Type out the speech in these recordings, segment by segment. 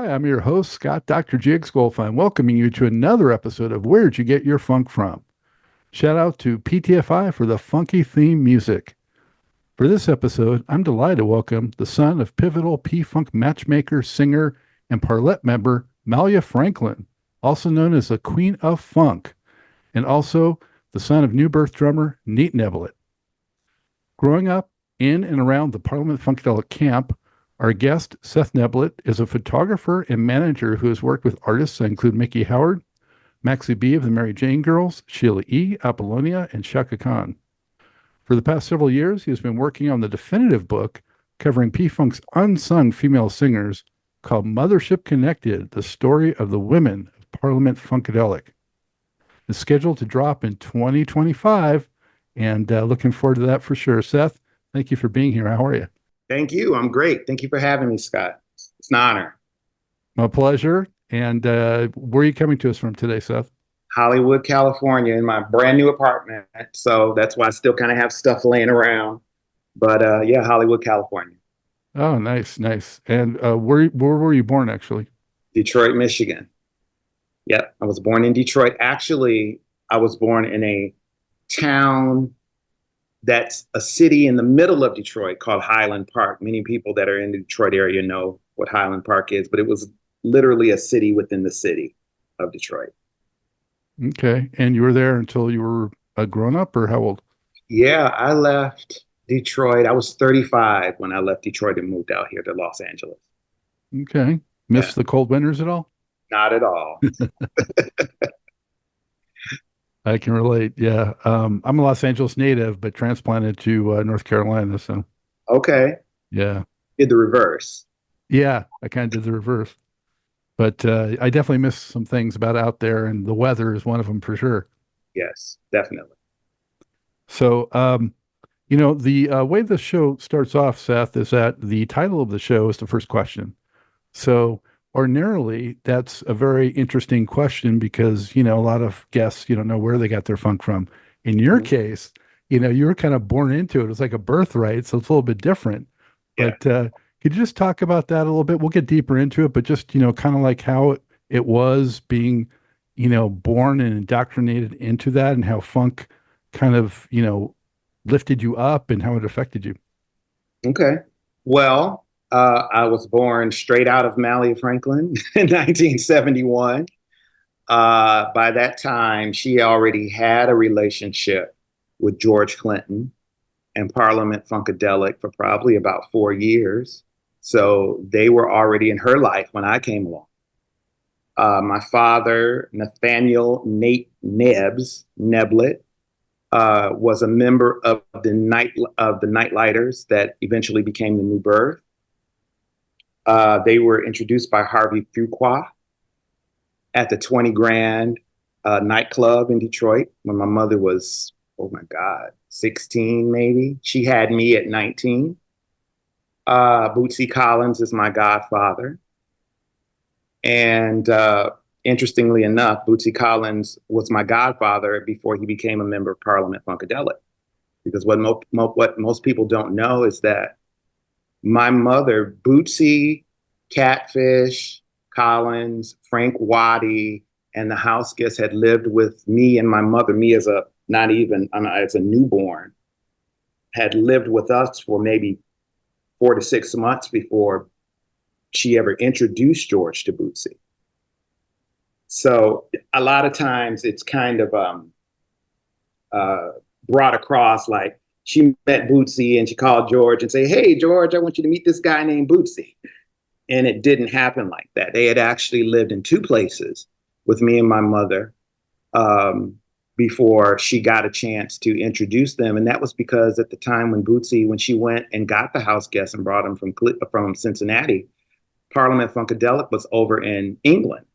Hi, I'm your host, Scott Dr. Jigs Goldfine, welcoming you to another episode of Where'd You Get Your Funk From? Shout out to PTFI for the funky theme music. For this episode, I'm delighted to welcome the son of pivotal P-Funk matchmaker, singer, and Parlet member, Mallia Franklin, also known as the Queen of Funk, and also the son of new birth drummer, Nate Neblett. Growing up in and around the Parliament-Funkadelic camp, our guest, Seth Neblett, is a photographer and manager who has worked with artists that include Miki Howard, Maxi B of the Mary Jane Girls, Sheila E, Apollonia, and Chaka Khan. For the past several years, he has been working on the definitive book covering P-Funk's unsung female singers called Mothership Connected, the story of the women of Parliament-Funkadelic. It's scheduled to drop in 2025, and looking forward to that for sure. Seth, thank you for being here. How are you? Thank you. I'm great. Thank you for having me, Scott. It's an honor. My pleasure. And where are you coming to us from today, Seth? Hollywood, California, in my brand new apartment. So that's why I still kind of have stuff laying around. But yeah, Hollywood, California. Oh, nice, nice. And where were you born, actually? Detroit, Michigan. Yep, I was born in Detroit. Actually, I was born in a town that's a city in the middle of Detroit called Highland Park. Many people that are in the Detroit area know what Highland Park is, but it was literally a city within the city of Detroit. Okay. And you were there until you were a grown up, or how old? Yeah, I left Detroit. I was 35 when I left Detroit and moved out here to Los Angeles. Okay. Yeah, Miss the cold winters at all? not at all. I can relate. Yeah. I'm a Los Angeles native, but transplanted to North Carolina. So, Okay, yeah. did the reverse. Yeah. I kind of did the reverse. But I definitely miss some things about out there, and the weather is one of them for sure. Yes, definitely. So, the way the show starts off, Seth, is that the title of the show is the first question. So, ordinarily, that's a very interesting question because, a lot of guests, you don't know where they got their funk from. In your Mhm. case, you were kind of born into it. It was like a birthright, so it's a little bit different. Yeah. But could you just talk about that a little bit? We'll get deeper into it, but just, kind of like how it was being, born and indoctrinated into that and how funk kind of, lifted you up and how it affected you. Okay. Well, I was born straight out of Mallia Franklin in 1971. By that time, she already had a relationship with George Clinton and Parliament-Funkadelic for probably about 4 years. So they were already in her life when I came along. My father, Nathaniel Nate Neblett, was a member of the Nightlighters that eventually became the New Birth. They were introduced by Harvey Fuqua at the 20 Grand nightclub in Detroit when my mother was, oh my God, 16 maybe. She had me at 19. Bootsy Collins is my godfather. And interestingly enough, Bootsy Collins was my godfather before he became a member of Parliament-Funkadelic. Because what most people don't know is that my mother, Bootsy, Catfish, Collins, Frank Waddy, and the house guests had lived with me and my mother, me as a not even as a newborn, had lived with us for maybe 4 to 6 months before she ever introduced George to Bootsy. So a lot of times it's kind of brought across like she met Bootsy and she called George and say, "Hey, George, I want you to meet this guy named Bootsy." And it didn't happen like that. They had actually lived in two places with me and my mother before she got a chance to introduce them. And that was because at the time when she went and got the house guests and brought them from Cincinnati, Parliament-Funkadelic was over in England.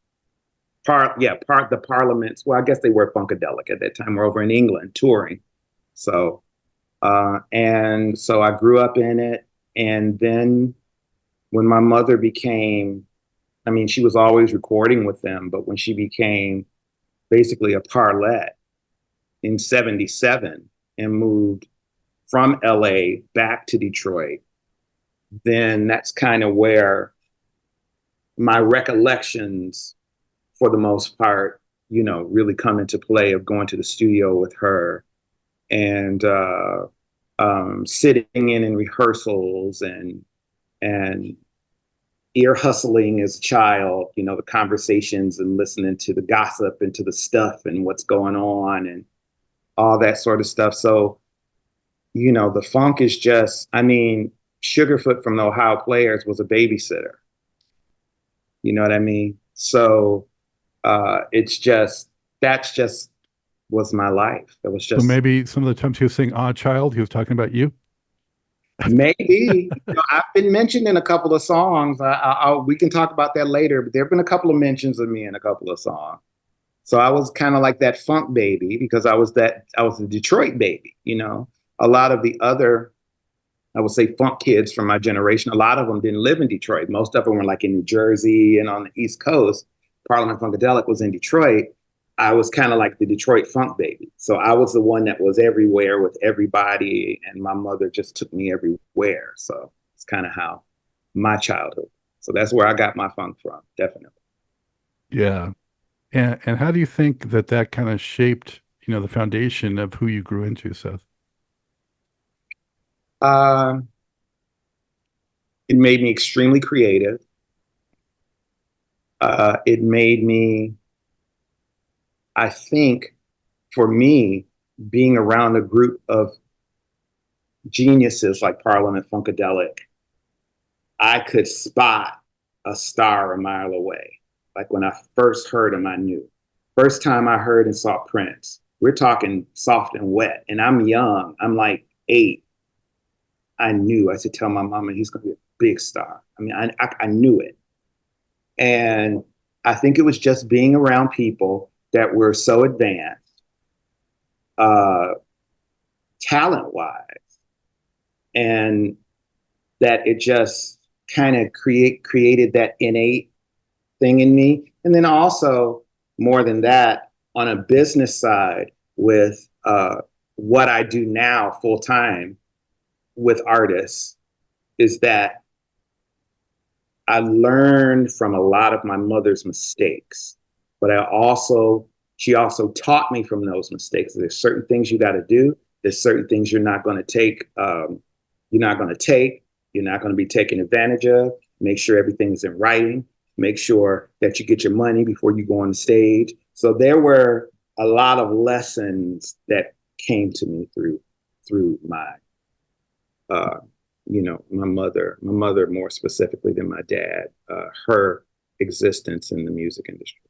The Parliaments, well, I guess they were Funkadelic at that time, were over in England touring. So, and so I grew up in it. And then when my mother she was always recording with them, but when she became basically a Parlet in 77 and moved from LA back to Detroit, then that's kind of where my recollections, for the most part, really come into play of going to the studio with her and sitting in rehearsals and ear hustling as a child, the conversations and listening to the gossip and to the stuff and what's going on and all that sort of stuff. So, the funk is just, Sugarfoot from the Ohio Players was a babysitter. You know what I mean? So that's just was my life. It was So just maybe some of the times he was saying "Odd Child," he was talking about you. maybe. I've been mentioned in a couple of songs. We can talk about that later, but there have been a couple of mentions of me in a couple of songs. So I was kind of like that funk baby because I was the Detroit baby. A lot of the other, I would say, funk kids from my generation, a lot of them didn't live in Detroit. Most of them were like in New Jersey and on the East Coast. Parliament-Funkadelic was in Detroit. I was kind of like the Detroit funk baby. So I was the one that was everywhere with everybody, and my mother just took me everywhere. So it's kind of how my childhood. So that's where I got my funk from, definitely. Yeah. And how do you think that kind of shaped, the foundation of who you grew into, Seth? Um, it made me extremely creative. It made me, I think, for me, being around a group of geniuses like Parliament-Funkadelic, I could spot a star a mile away. Like when I first heard him, I knew. First time I heard and saw Prince, we're talking Soft and Wet, and I'm young. I'm like 8. I knew. I said, tell my mama he's going to be a big star. I knew it. And I think it was just being around people that were so advanced, talent-wise, and that it just kind of created that innate thing in me. And then also, more than that, on a business side with what I do now full time with artists, is that I learned from a lot of my mother's mistakes, but she also taught me from those mistakes. There's certain things you got to do. There's certain things you're not going to take. You're not going to be taken advantage of. Make sure everything's in writing. Make sure that you get your money before you go on the stage. So there were a lot of lessons that came to me through my my mother more specifically than my dad, her existence in the music industry.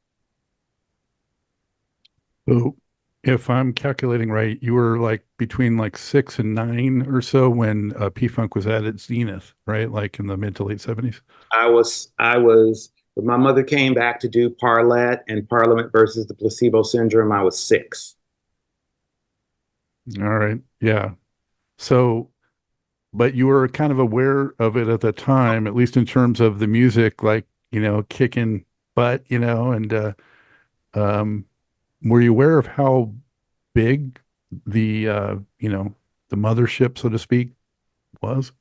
So if I'm calculating right, you were like between like 6 and 9 or so when P-Funk was at its zenith, right? Like in the mid to late 70s. I was, when my mother came back to do Parlet and Parliament versus the Placebo Syndrome, I was 6. All right. Yeah. So, but you were kind of aware of it at the time, at least in terms of the music, like, kicking butt, and were you aware of how big the mothership, so to speak, was?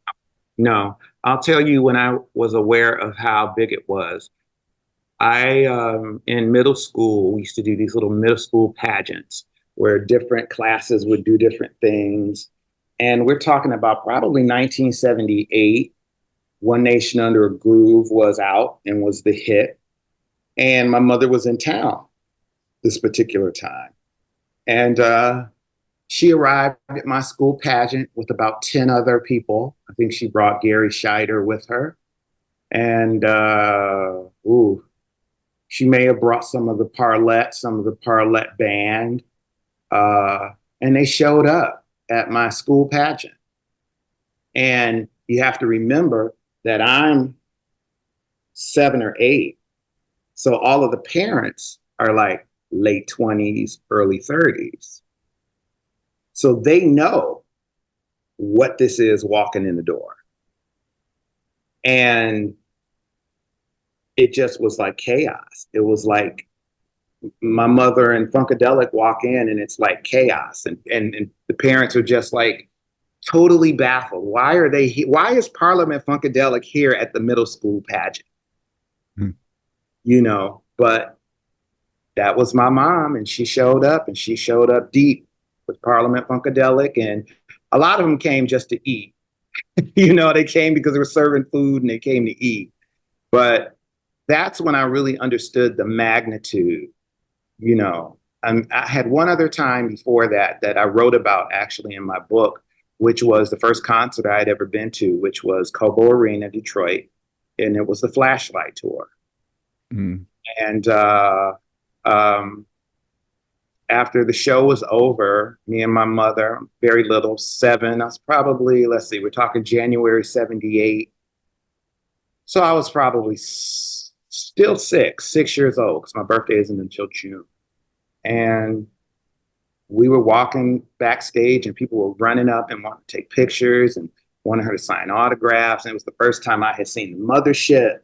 No, I'll tell you when I was aware of how big it was. In middle school, we used to do these little middle school pageants where different classes would do different things. And we're talking about probably 1978. One Nation Under a Groove was out and was the hit. And my mother was in town this particular time. And she arrived at my school pageant with about 10 other people. I think she brought Gary Scheider with her. And she may have brought some of the Parlet band. And they showed up at my school pageant. And you have to remember that I'm 7 or 8. So all of the parents are like late 20s, early 30s. So they know what this is walking in the door. And it just was like chaos. It was like my mother and Funkadelic walk in and it's like chaos. And the parents are just like totally baffled. Why is Parliament-Funkadelic here at the middle school pageant? Hmm. But that was my mom, and she showed up, and she showed up deep with Parliament-Funkadelic, and a lot of them came just to eat. They came because they were serving food and they came to eat. But that's when I really understood the magnitude. I had one other time before that I wrote about actually in my book, which was the first concert I had ever been to, which was Cobo Arena, Detroit, and it was the Flashlight Tour. Mm. And after the show was over, me and my mother, very little, 7, I was probably, let's see, we're talking January 78. So I was probably still 6 years old, because my birthday isn't until June. And we were walking backstage and people were running up and wanting to take pictures and wanted her to sign autographs. And it was the first time I had seen the Mothership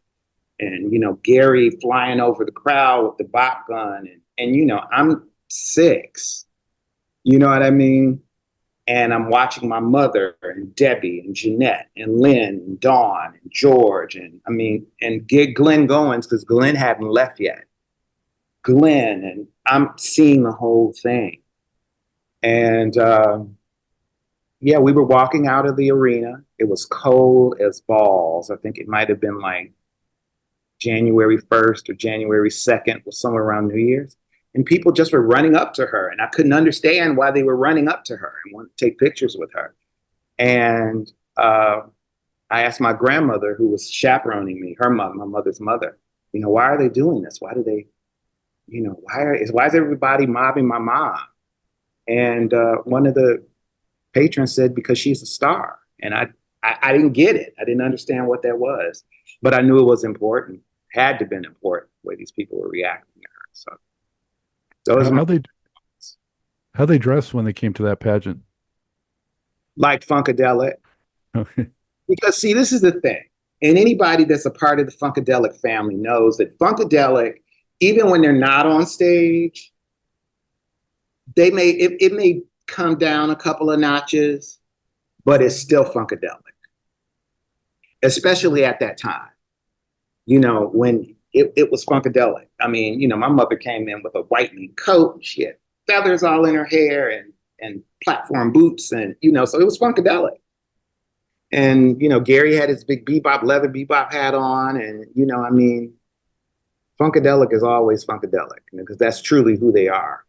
and, Gary flying over the crowd with the bop gun. And I'm 6, you know what I mean? And I'm watching my mother and Debbie and Jeanette and Lynn and Dawn and George and get Glenn Goins, because Glenn hadn't left yet. Glenn, and I'm seeing the whole thing. And we were walking out of the arena. It was cold as balls. I think it might have been like January 1st or January 2nd, was somewhere around New Year's. And people just were running up to her. And I couldn't understand why they were running up to her and wanted to take pictures with her. And I asked my grandmother, who was chaperoning me, her mother, my mother's mother, why are they doing this? Why do they, why is everybody mobbing my mom? And one of the patrons said, because she's a star. And I didn't get it. I didn't understand what that was. But I knew it was important, had to have been important, the way these people were reacting to her. So those how they dressed when they came to that pageant? like Funkadelic. Okay. Because see, this is the thing. And anybody that's a part of the Funkadelic family knows that Funkadelic, even when they're not on stage, it may come down a couple of notches, but it's still Funkadelic. Especially at that time, when it was Funkadelic. I mean, my mother came in with a white mink coat. She had feathers all in her hair and platform boots. And, so it was Funkadelic. And, Gary had his big leather bebop hat on. And, Funkadelic is always Funkadelic, because that's truly who they are.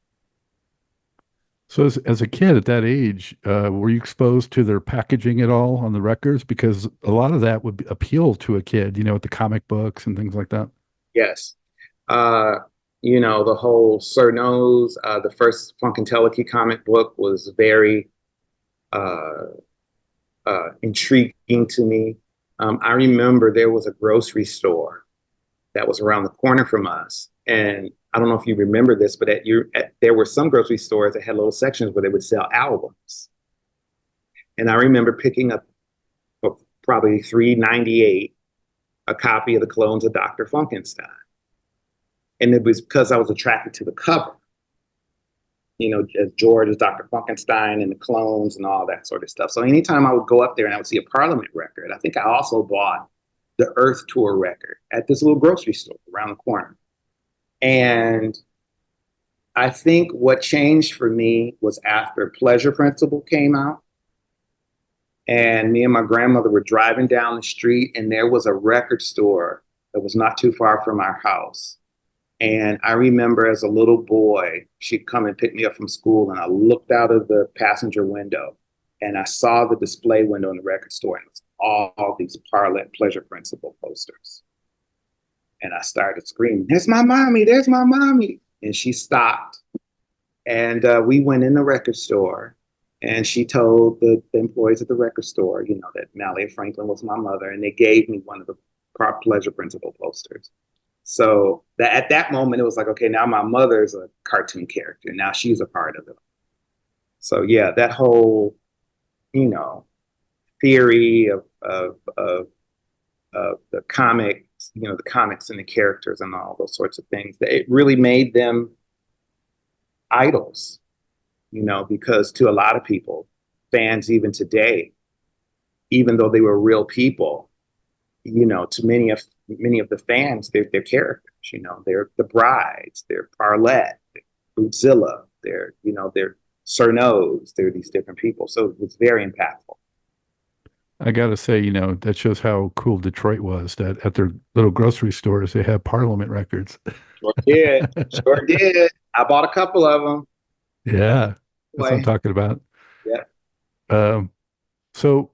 So as a kid at that age, were you exposed to their packaging at all on the records? Because a lot of that would appeal to a kid, with the comic books and things like that. Yes. The whole Sir Nose, the first Funkadelic comic book was very intriguing to me. I remember there was a grocery store that was around the corner from us. And I don't know if you remember this, but there were some grocery stores that had little sections where they would sell albums. And I remember picking up for probably $3.98 a copy of the Clones of Dr. Funkenstein. And it was because I was attracted to the cover. As George as Dr. Funkenstein and the clones and all that sort of stuff. So anytime I would go up there and I would see a Parliament record, I think I also bought the Earth Tour record at this little grocery store around the corner. And I think what changed for me was after Pleasure Principle came out. And me and my grandmother were driving down the street, and there was a record store that was not too far from our house. And I remember as a little boy, she'd come and pick me up from school, and I looked out of the passenger window and I saw the display window in the record store, and it was all these Parlet Pleasure Principle posters. And I started screaming, "There's my mommy, there's my mommy." And she stopped. And we went in the record store, and she told the employees at the record store, that Malia Franklin was my mother, and they gave me one of the Pleasure Principle posters. So at that moment, it was like, okay, now my mother's a cartoon character. Now she's a part of it. So yeah, that whole, theory of the comics, the comics and the characters and all those sorts of things, that it really made them idols, because to a lot of people, fans even today, even though they were real people, to many of many of the fans, they're characters, you know, they're the brides, they're Parlet, Bootzilla, they're Cernos, they're these different people. So it was very impactful. I gotta say, that shows how cool Detroit was. That at their little grocery stores, they have Parliament records. Sure did. Sure did. I bought a couple of them. Yeah, that's what I'm Boy. talking about. Yeah. Um, so,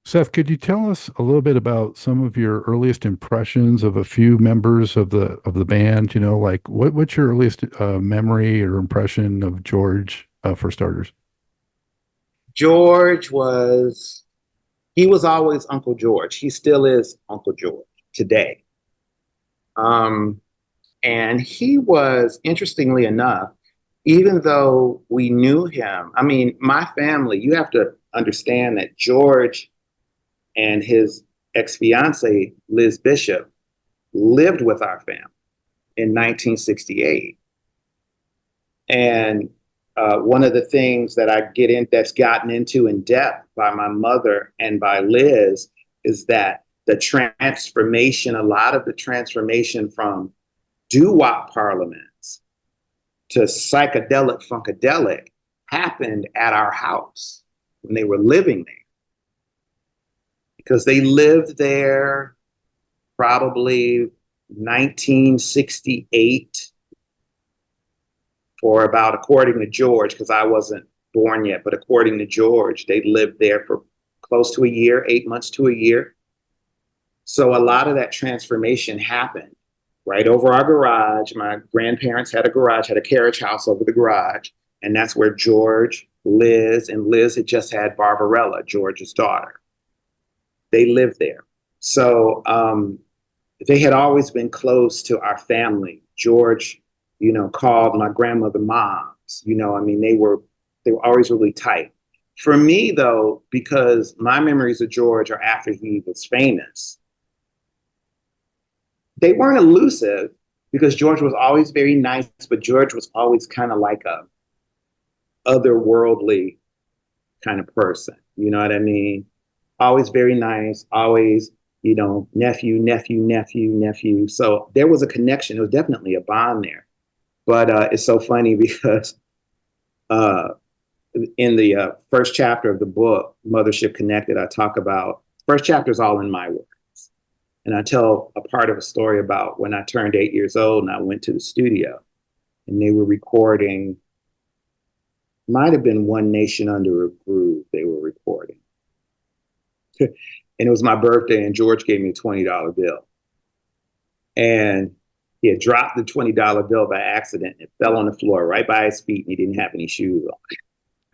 Seth, could you tell us a little bit about some of your earliest impressions of a few members of the band? Like what's your earliest memory or impression of George, for starters? George he was always Uncle George. He still is Uncle George today. Um, and he was, interestingly enough, even though we knew him, I mean, my family, you have to understand that George and his ex-fiancee, Liz Bishop, lived with our family in 1968. And one of the things that that's gotten into in depth by my mother and by Liz is that a lot of the transformation from doo-wop parliaments to psychedelic funkadelic happened at our house when they were living there. Because they lived there probably 1968 for about, according to George, because I wasn't born yet, but according to George, they lived there for close to a year, 8 months to a year. So a lot of that transformation happened right over our garage. My grandparents had a carriage house over the garage. And that's where George, and Liz had just had Barbarella, George's daughter. They lived there. So they had always been close to our family. George, called my grandmother moms. I mean, they were always really tight. For me, though, because my memories of George are after he was famous, they weren't elusive because George was always very nice, but George was always kind of like a otherworldly kind of person. You know what I mean? Always very nice, always, nephew, nephew, nephew, nephew. So there was a connection. There was definitely a bond there. But it's so funny because in the first chapter of the book, Mothership Connected, I talk about, first chapter is all in my words. And I tell a part of a story about when I turned 8 years old and I went to the studio and they were recording, might have been One Nation Under a Groove they were recording. And it was my birthday and George gave me a $20 bill. And he had dropped the $20 bill by accident. It fell on the floor right by his feet and he didn't have any shoes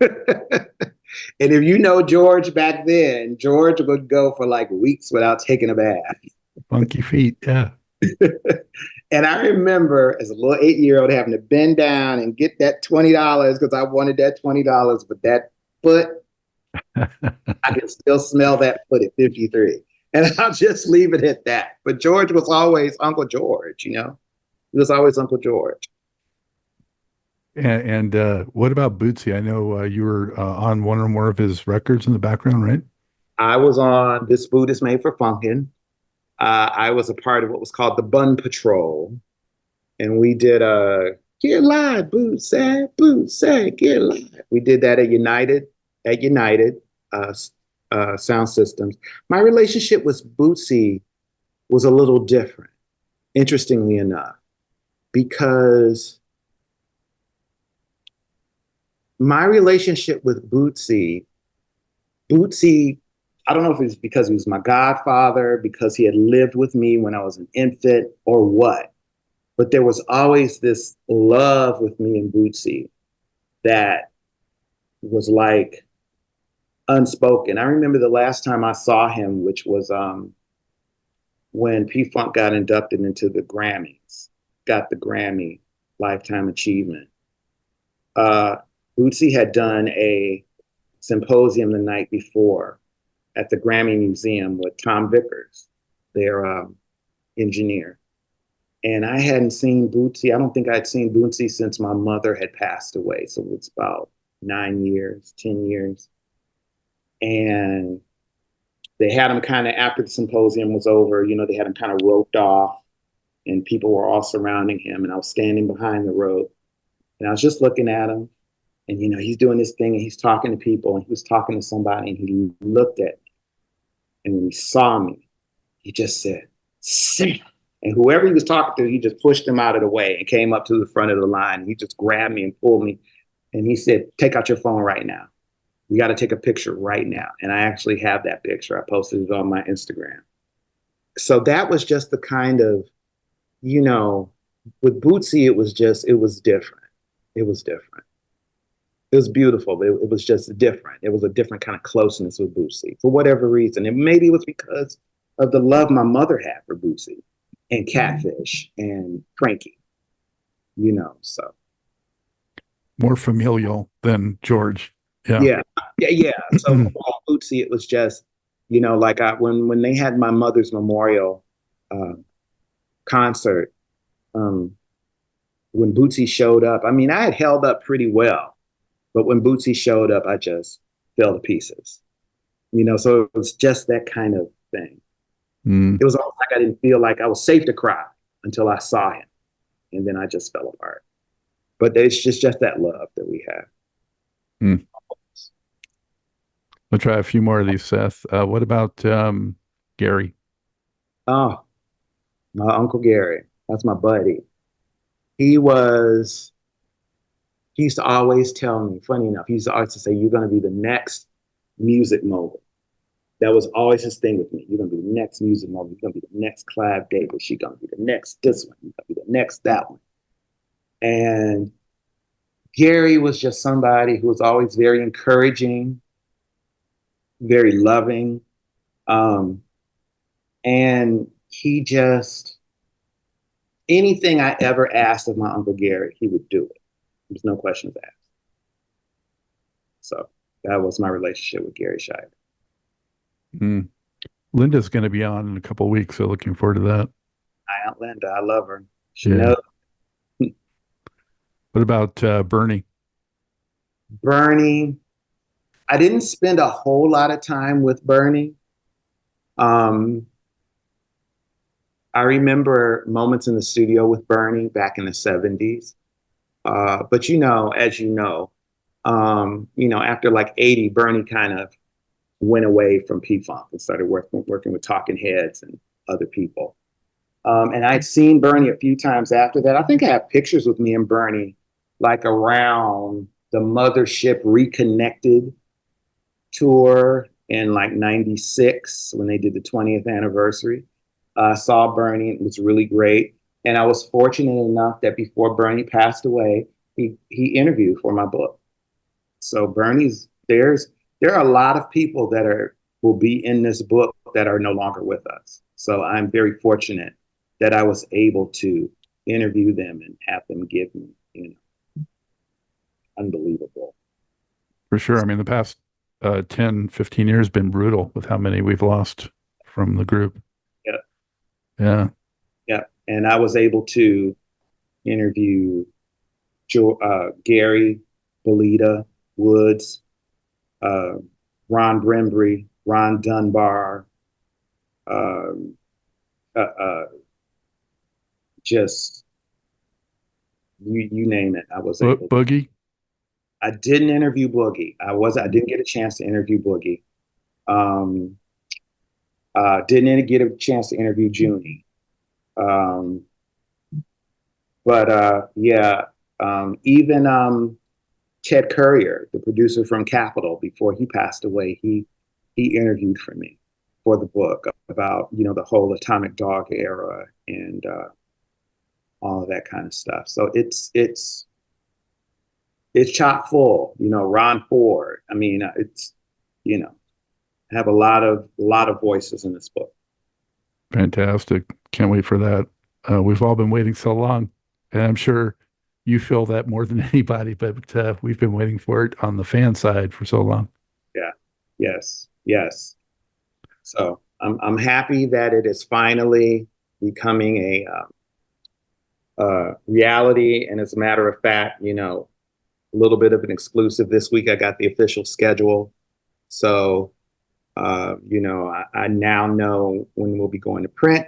on. And if you know George back then, George would go for like weeks without taking a bath. Funky feet, yeah. And I remember as a little 8-year-old having to bend down and get that $20 because I wanted that $20, but that foot, I can still smell that foot at 53. And I'll just leave it at that. But George was always Uncle George, He was always Uncle George. And what about Bootsy? I know you were on one or more of his records in the background, right? I was on This Food Is Made for Funkin'. I was a part of what was called the Bun Patrol. And we did Get Live, Bootsy, Get Live. We did that at United Sound Systems. My relationship with Bootsy was a little different, interestingly enough, because my relationship with Bootsy, I don't know if it's because he was my godfather, because he had lived with me when I was an infant or what, but there was always this love with me and Bootsy that was like unspoken. I remember the last time I saw him, which was when P-Funk got inducted into the Grammys, got the Grammy Lifetime Achievement. Bootsy had done a symposium the night before at the Grammy Museum with Tom Vickers, their engineer. And I hadn't seen Bootsy. I don't think I'd seen Bootsy since my mother had passed away. So it's about 9 years, 10 years. And they had him kind of, after the symposium was over, they had him kind of roped off, and people were all surrounding him, and I was standing behind the rope, and I was just looking at him, and he's doing this thing, and he's talking to people, and he was talking to somebody, and he looked at me, and when he saw me, he just said, "Sam." And whoever he was talking to, he just pushed him out of the way and came up to the front of the line. He just grabbed me and pulled me, and he said, "Take out your phone right now. We got to take a picture right now." And I actually have that picture. I posted it on my Instagram. So that was just the kind of, with Bootsy, it was different. It was different. It was beautiful, but it was just different. It was a different kind of closeness with Bootsy for whatever reason. And maybe it was because of the love my mother had for Bootsy and Catfish and Frankie, so. More familial than George. Yeah. So for Bootsy, it was just, like when they had my mother's memorial concert, when Bootsy showed up, I had held up pretty well, but when Bootsy showed up, I just fell to pieces, so it was just that kind of thing. It was almost like I didn't feel like I was safe to cry until I saw him, and then I just fell apart. But it's just that love that we have. I'll try a few more of these, Seth. What about Gary? Oh, my Uncle Gary. That's my buddy. He used to always tell me, funny enough, he used to always say, "You're going to be the next music mogul." That was always his thing with me. "You're going to be the next music mogul. You're going to be the next Clive Davis. You're going to be the next this one. You're going to be the next that one." And Gary was just somebody who was always very encouraging, very loving. And he just, anything I ever asked of my Uncle Gary, he would do it. There's no questions asked. So that was my relationship with Gary Shaka. Linda's going to be on in a couple of weeks, so looking forward to that. Hi, Aunt Linda. I love her. She knows. What about Bernie? Bernie, I didn't spend a whole lot of time with Bernie. I remember moments in the studio with Bernie back in the 70s. But as after like 80, Bernie kind of went away from P-Funk and started working with Talking Heads and other people. And I'd seen Bernie a few times after that. I think I have pictures with me and Bernie like around the Mothership Reconnected tour in like 96 when they did the 20th anniversary. I saw Bernie. It was really great. And I was fortunate enough that before Bernie passed away, he interviewed for my book. So there are a lot of people that will be in this book that are no longer with us. So I'm very fortunate that I was able to interview them and have them give me, unbelievable. For sure. The past 10, 15 years been brutal with how many we've lost from the group. Yeah. And I was able to interview Gary, Belita, Woods, Ron Brembry, Ron Dunbar, just you name it. I was able. Boogie. I didn't interview Boogie. I didn't get a chance to interview Boogie. Didn't get a chance to interview Junie. Even Ted Currier, the producer from Capitol, before he passed away, he interviewed for me for the book about the whole Atomic Dog era and all of that kind of stuff. So it's chock full. Ron Ford. I have a lot of voices in this book. Fantastic. Can't wait for that. We've all been waiting so long, and I'm sure you feel that more than anybody, but we've been waiting for it on the fan side for so long. Yeah. Yes. So I'm happy that it is finally becoming a reality. And as a matter of fact, a little bit of an exclusive this week. I got the official schedule. So I now know when we'll be going to print,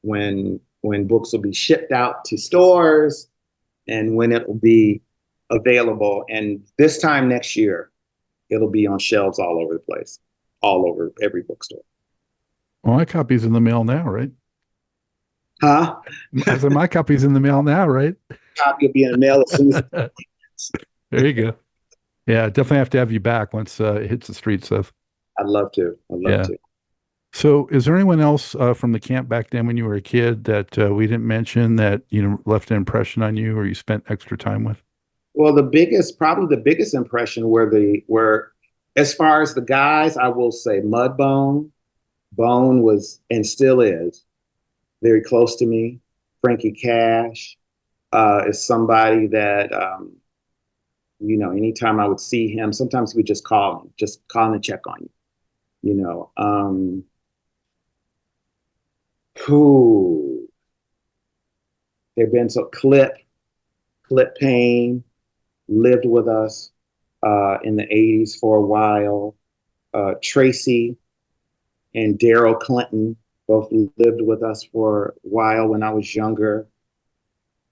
when books will be shipped out to stores, and when it will be available. And this time next year, it'll be on shelves all over the place, all over every bookstore. Well, my copy's in the mail now, right? Huh? I said my copy's in the mail now, right? Copy will be in the mail as soon as. There you go. Yeah, definitely have to have you back once it hits the streets, Seth. I'd love to. I'd love Yeah. to. So, is there anyone else from the camp back then when you were a kid that we didn't mention that left an impression on you or you spent extra time with? Well, probably the biggest impression were as far as the guys, I will say Mudbone. Bone was and still is very close to me. Frankie Cash is somebody that anytime I would see him, sometimes he would just call me, just call and check on you. Who they've been so Clip Payne lived with us in the 80s for a while. Tracy and Daryl Clinton both lived with us for a while when I was younger.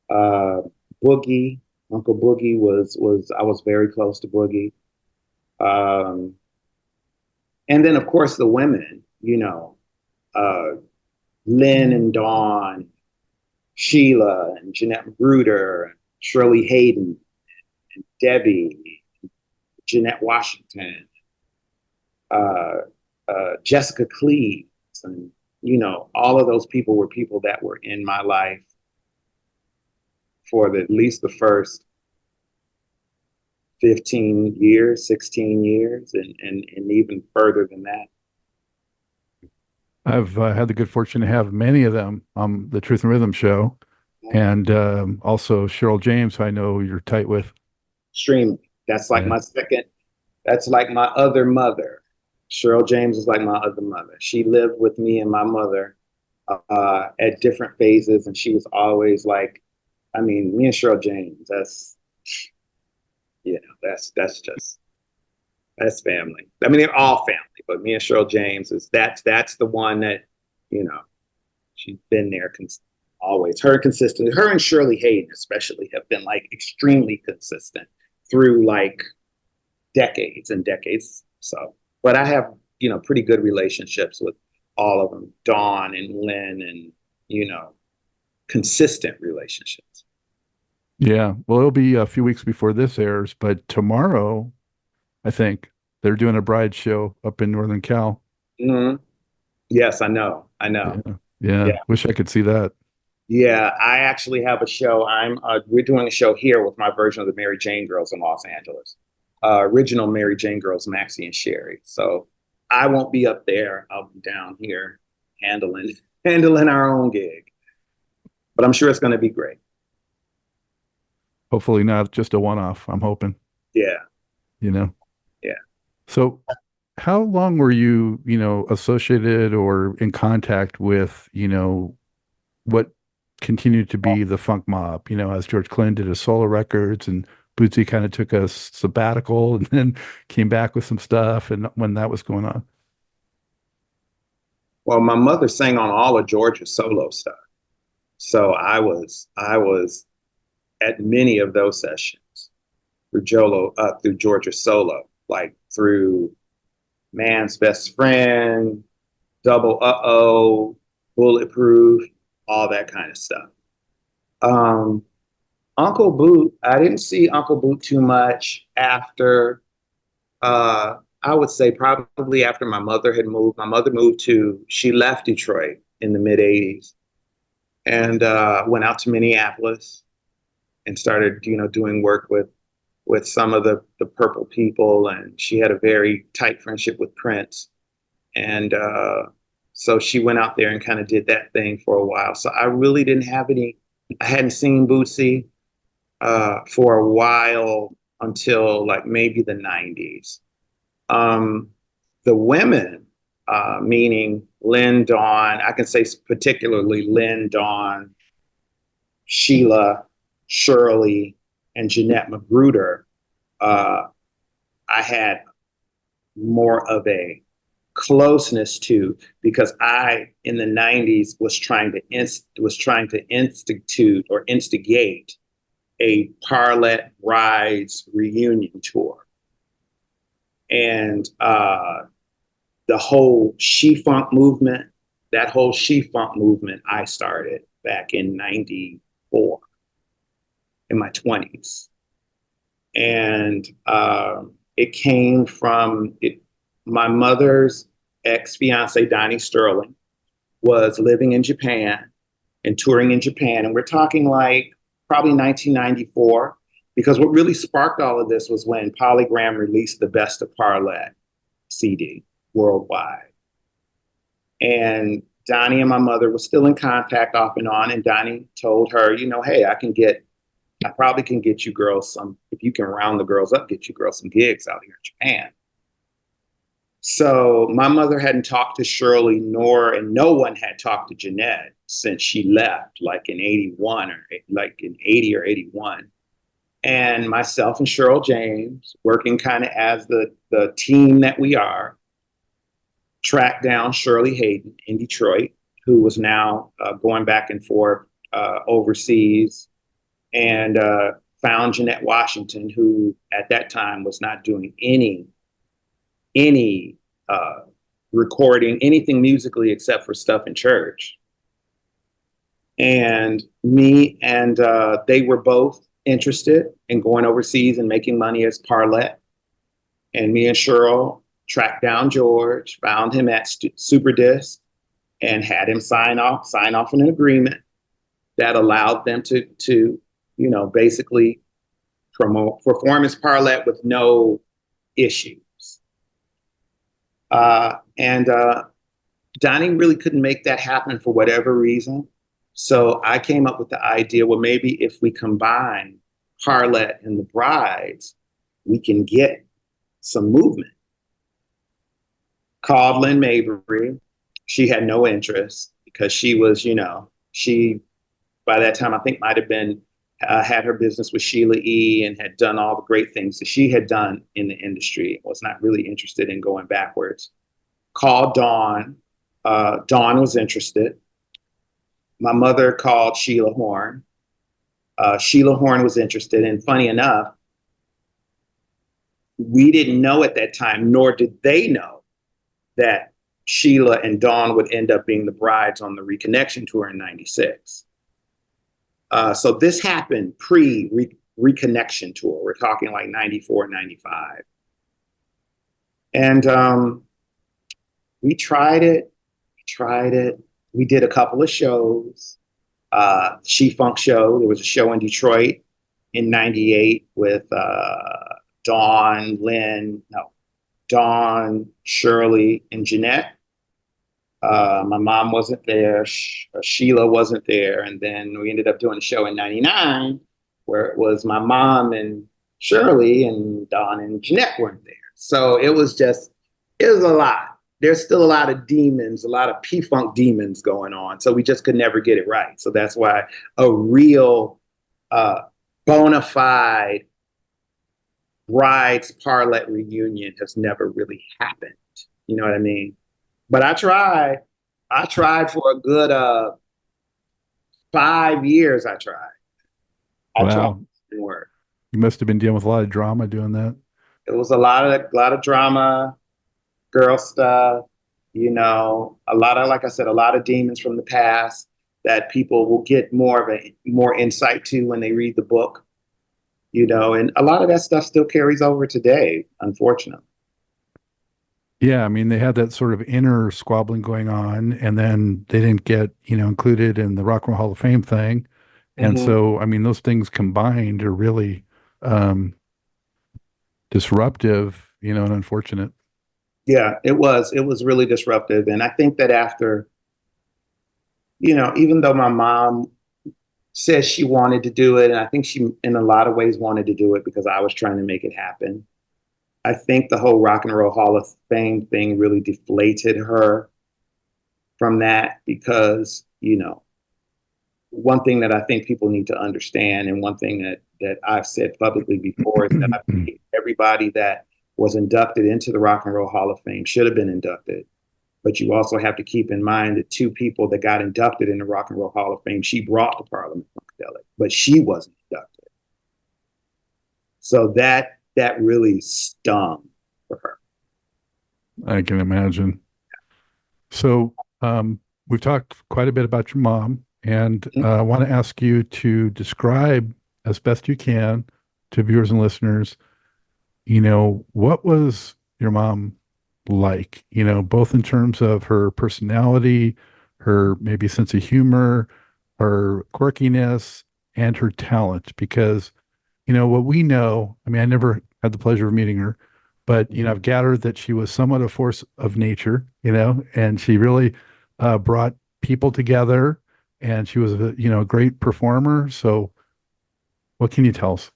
Boogie, Uncle Boogie was I was very close to Boogie. And then of course the women, Lynn and Dawn, Sheila and Jeanette Magruder, Shirley Hayden, and Debbie, Jeanette Washington, Jessica Cleves, and all of those people were people that were in my life for at least the first 15 years, 16 years, and even further than that. I've had the good fortune to have many of them on the Truth and Rhythm show, and also Cheryl James, who I know you're tight with. Extremely. That's like my second. That's like my other mother. Cheryl James is like my other mother. She lived with me and my mother at different phases, and she was always like, I mean, me and Cheryl James. That's that's family. I mean, they're all family, but me and Cheryl James that's the one that, she's been there always. Her and Shirley Hayden especially have been like extremely consistent through like decades and decades. So, but I have, pretty good relationships with all of them, Dawn and Lynn, and, consistent relationships. Yeah. Well, it'll be a few weeks before this airs, but tomorrow, I think they're doing a bride show up in Northern Cal. Mm-hmm. Yes, I know. Yeah. Wish I could see that. Yeah, I actually have a show. We're doing a show here with my version of the Mary Jane Girls in Los Angeles. Original Mary Jane Girls, Maxi and Sherry. So I won't be up there. I'll be down here handling our own gig. But I'm sure it's going to be great. Hopefully not just a one-off, I'm hoping. Yeah. Yeah. So how long were you, associated or in contact with, what continued to be the funk mob, as George Clinton did his solo records and Bootsy kind of took a sabbatical and then came back with some stuff, and when that was going on? Well, my mother sang on all of George's solo stuff. So I was at many of those sessions through George's solo, like through Man's Best Friend, Double Uh-Oh, Bulletproof, all that kind of stuff. Uncle Boot, I didn't see Uncle Boot too much after, I would say probably after my mother had moved. My mother she left Detroit in the mid 80s and went out to Minneapolis and started, doing work with some of the Purple people. And she had a very tight friendship with Prince. And so she went out there and kind of did that thing for a while. So I really didn't have I hadn't seen Bootsy for a while until like maybe the 90s. The women, meaning Lynn, Dawn, I can say particularly Lynn, Dawn, Sheila, Shirley, and Jeanette Magruder, I had more of a closeness to, because I in the 90s was trying to institute or instigate a Parlet Brides reunion tour. And the whole she-funk movement, that whole she-funk movement I started back in 94, in my 20s. And it came from my mother's ex-fiance, Donnie Sterling, was living in Japan and touring in Japan. And we're talking like probably 1994, because what really sparked all of this was when Polygram released the Best of Parlet CD worldwide. And Donnie and my mother were still in contact off and on. And Donnie told her, you know, hey, I probably can get you girls if you can round the girls up, get you girls some gigs out here in Japan. So my mother hadn't talked to Shirley, and no one had talked to Jeanette since she left, like in 81 or like in 80 or 81. And myself and Cheryl James, working kind of as the team that we are, tracked down Shirley Hayden in Detroit, who was now going back and forth overseas, and found Jeanette Washington, who at that time was not doing any recording, anything musically except for stuff in church. And me and they were both interested in going overseas and making money as Parlet. And me and Cheryl tracked down George, found him at Superdisc, and had him sign off on an agreement that allowed them to you know, basically perform as Parlet with no issues. And Donnie really couldn't make that happen for whatever reason. So I came up with the idea, well, maybe if we combine Parlet and the Brides, we can get some movement. Called Lynn Mabry. She had no interest because she was, you know, by that time, I think might have been, had her business with Sheila E and had done all the great things that she had done in the industry, was not really interested in going backwards. Called Dawn. Dawn was interested. My mother called Sheila Horn. Sheila Horn was interested. And funny enough, we didn't know at that time, nor did they know, that Sheila and Dawn would end up being the brides on the Reconnection tour in 96. So this happened pre-Reconnection tour. We're talking like 94, 95. And we tried it. We did a couple of shows. She-Funk show. There was a show in Detroit in 98 with Dawn, Shirley, and Jeanette. My mom wasn't there. Sheila wasn't there. And then we ended up doing a show in 99 where it was my mom and Shirley, and Dawn and Jeanette weren't there. So it was a lot. There's still a lot of demons, a lot of P-Funk demons going on. So we just could never get it right. So that's why a real bona fide Brides Parlet reunion has never really happened. You know what I mean? But I tried for a good 5 years. I tried. Wow. It worked. You must have been dealing with a lot of drama doing that. It was a lot of drama, girl stuff, you know, like I said, a lot of demons from the past that people will get more insight to when they read the book, you know, and a lot of that stuff still carries over today, unfortunately. Yeah, I mean, they had that sort of inner squabbling going on, and then they didn't get, you know, included in the Rock and Roll Hall of Fame thing. And so, I mean, those things combined are really disruptive, you know, and unfortunate. Yeah, it was really disruptive. And I think that after, you know, even though my mom says she wanted to do it, and I think she, in a lot of ways, wanted to do it because I was trying to make it happen. I think the whole Rock and Roll Hall of Fame thing really deflated her from that because, you know, one thing that I think people need to understand, and one thing that I've said publicly before, is that I believe everybody that was inducted into the Rock and Roll Hall of Fame, should have been inducted. But you also have to keep in mind that two people that got inducted in the Rock and Roll Hall of Fame, she brought to Parliament-Funkadelic, but she wasn't inducted. So that really stung for her. I can imagine. So we've talked quite a bit about your mom, and I want to ask you to describe as best you can to viewers and listeners, what was your mom like, both in terms of her personality, her maybe sense of humor, her quirkiness, and her talent. Because, what we know, I mean, I never had the pleasure of meeting her, but, I've gathered that she was somewhat a force of nature, and she really brought people together, and she was a great performer. So what can you tell us?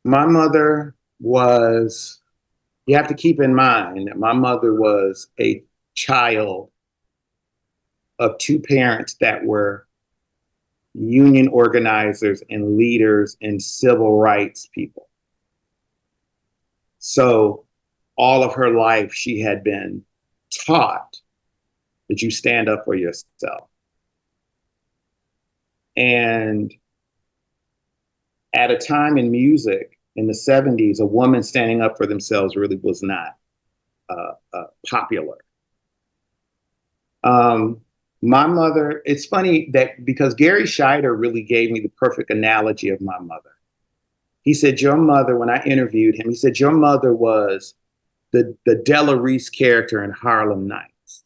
My mother was, you have to keep in mind that my mother was a child of two parents that were union organizers and leaders and civil rights people. So all of her life, she had been taught that you stand up for yourself. And at a time in music in the 70s, a woman standing up for themselves really was not popular. My mother, it's funny that because Gary Scheider really gave me the perfect analogy of my mother. He said, your mother, when I interviewed him, he said, your mother was the Della Reese character in Harlem Nights.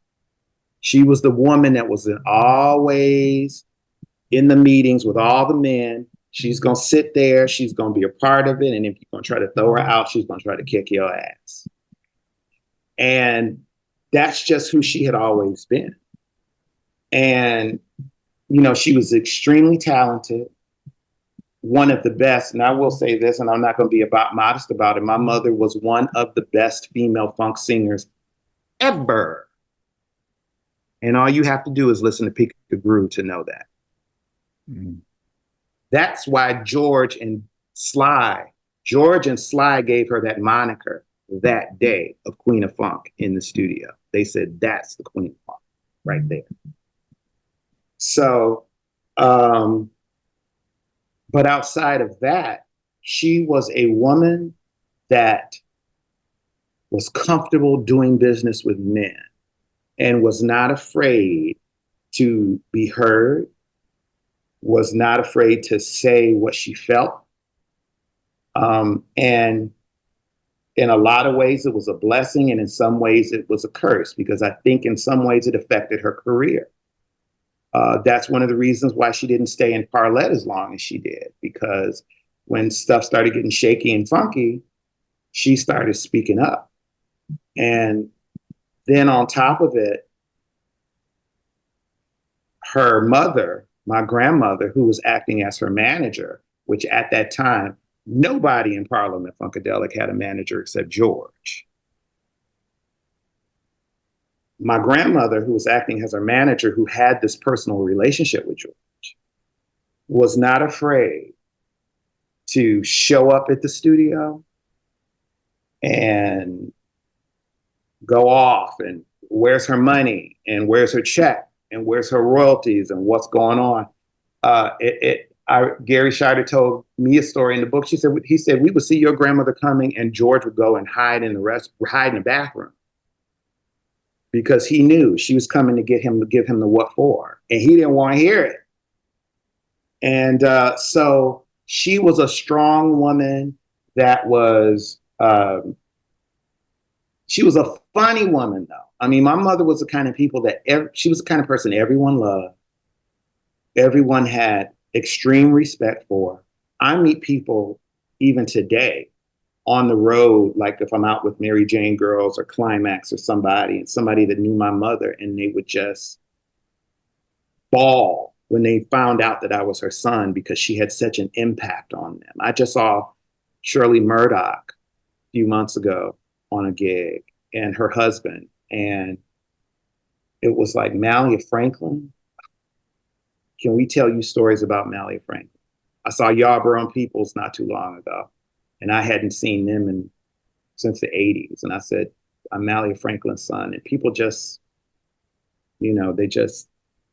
She was the woman that was always in the meetings with all the men. She's going to sit there. She's going to be a part of it. And if you're going to try to throw her out, she's going to try to kick your ass. And that's just who she had always been. And, she was extremely talented, one of the best. And I will say this, and I'm not going to be modest about it. My mother was one of the best female funk singers ever. And all you have to do is listen to Peek the Groove to know that. Mm-hmm. That's why George and Sly gave her that moniker that day of Queen of Funk in the studio. They said, that's the Queen of Funk right there. So, but outside of that, she was a woman that was comfortable doing business with men and was not afraid to be heard, was not afraid to say what she felt. And in a lot of ways, it was a blessing. And in some ways, it was a curse, because I think in some ways it affected her career. That's one of the reasons why she didn't stay in Parlet as long as she did, because when stuff started getting shaky and funky, she started speaking up. And then on top of it, her mother, my grandmother, who was acting as her manager, which at that time, nobody in Parliament-Funkadelic had a manager except George. My grandmother, who was acting as her manager, who had this personal relationship with George, was not afraid to show up at the studio and go off and where's her money and where's her check and where's her royalties and what's going on. Gary Scheider told me a story in the book. He said, we would see your grandmother coming and George would go and hide in the bathroom, because he knew she was coming to give him the what for, and he didn't want to hear it. And so she was a strong woman that was, she was a funny woman, though. I mean, my mother was the kind of people that she was the kind of person everyone loved. Everyone had extreme respect for. I meet people even today on the road, like if I'm out with Mary Jane Girls or Climax or somebody that knew my mother, and they would just bawl when they found out that I was her son, because she had such an impact on them. I just saw Shirley Murdoch a few months ago on a gig, and her husband, and it was like, Malia Franklin, can we tell you stories about Malia Franklin? I saw Yarborough and Peoples not too long ago, and I hadn't seen them in since the 80s. And I said, I'm Malia Franklin's son. And people just,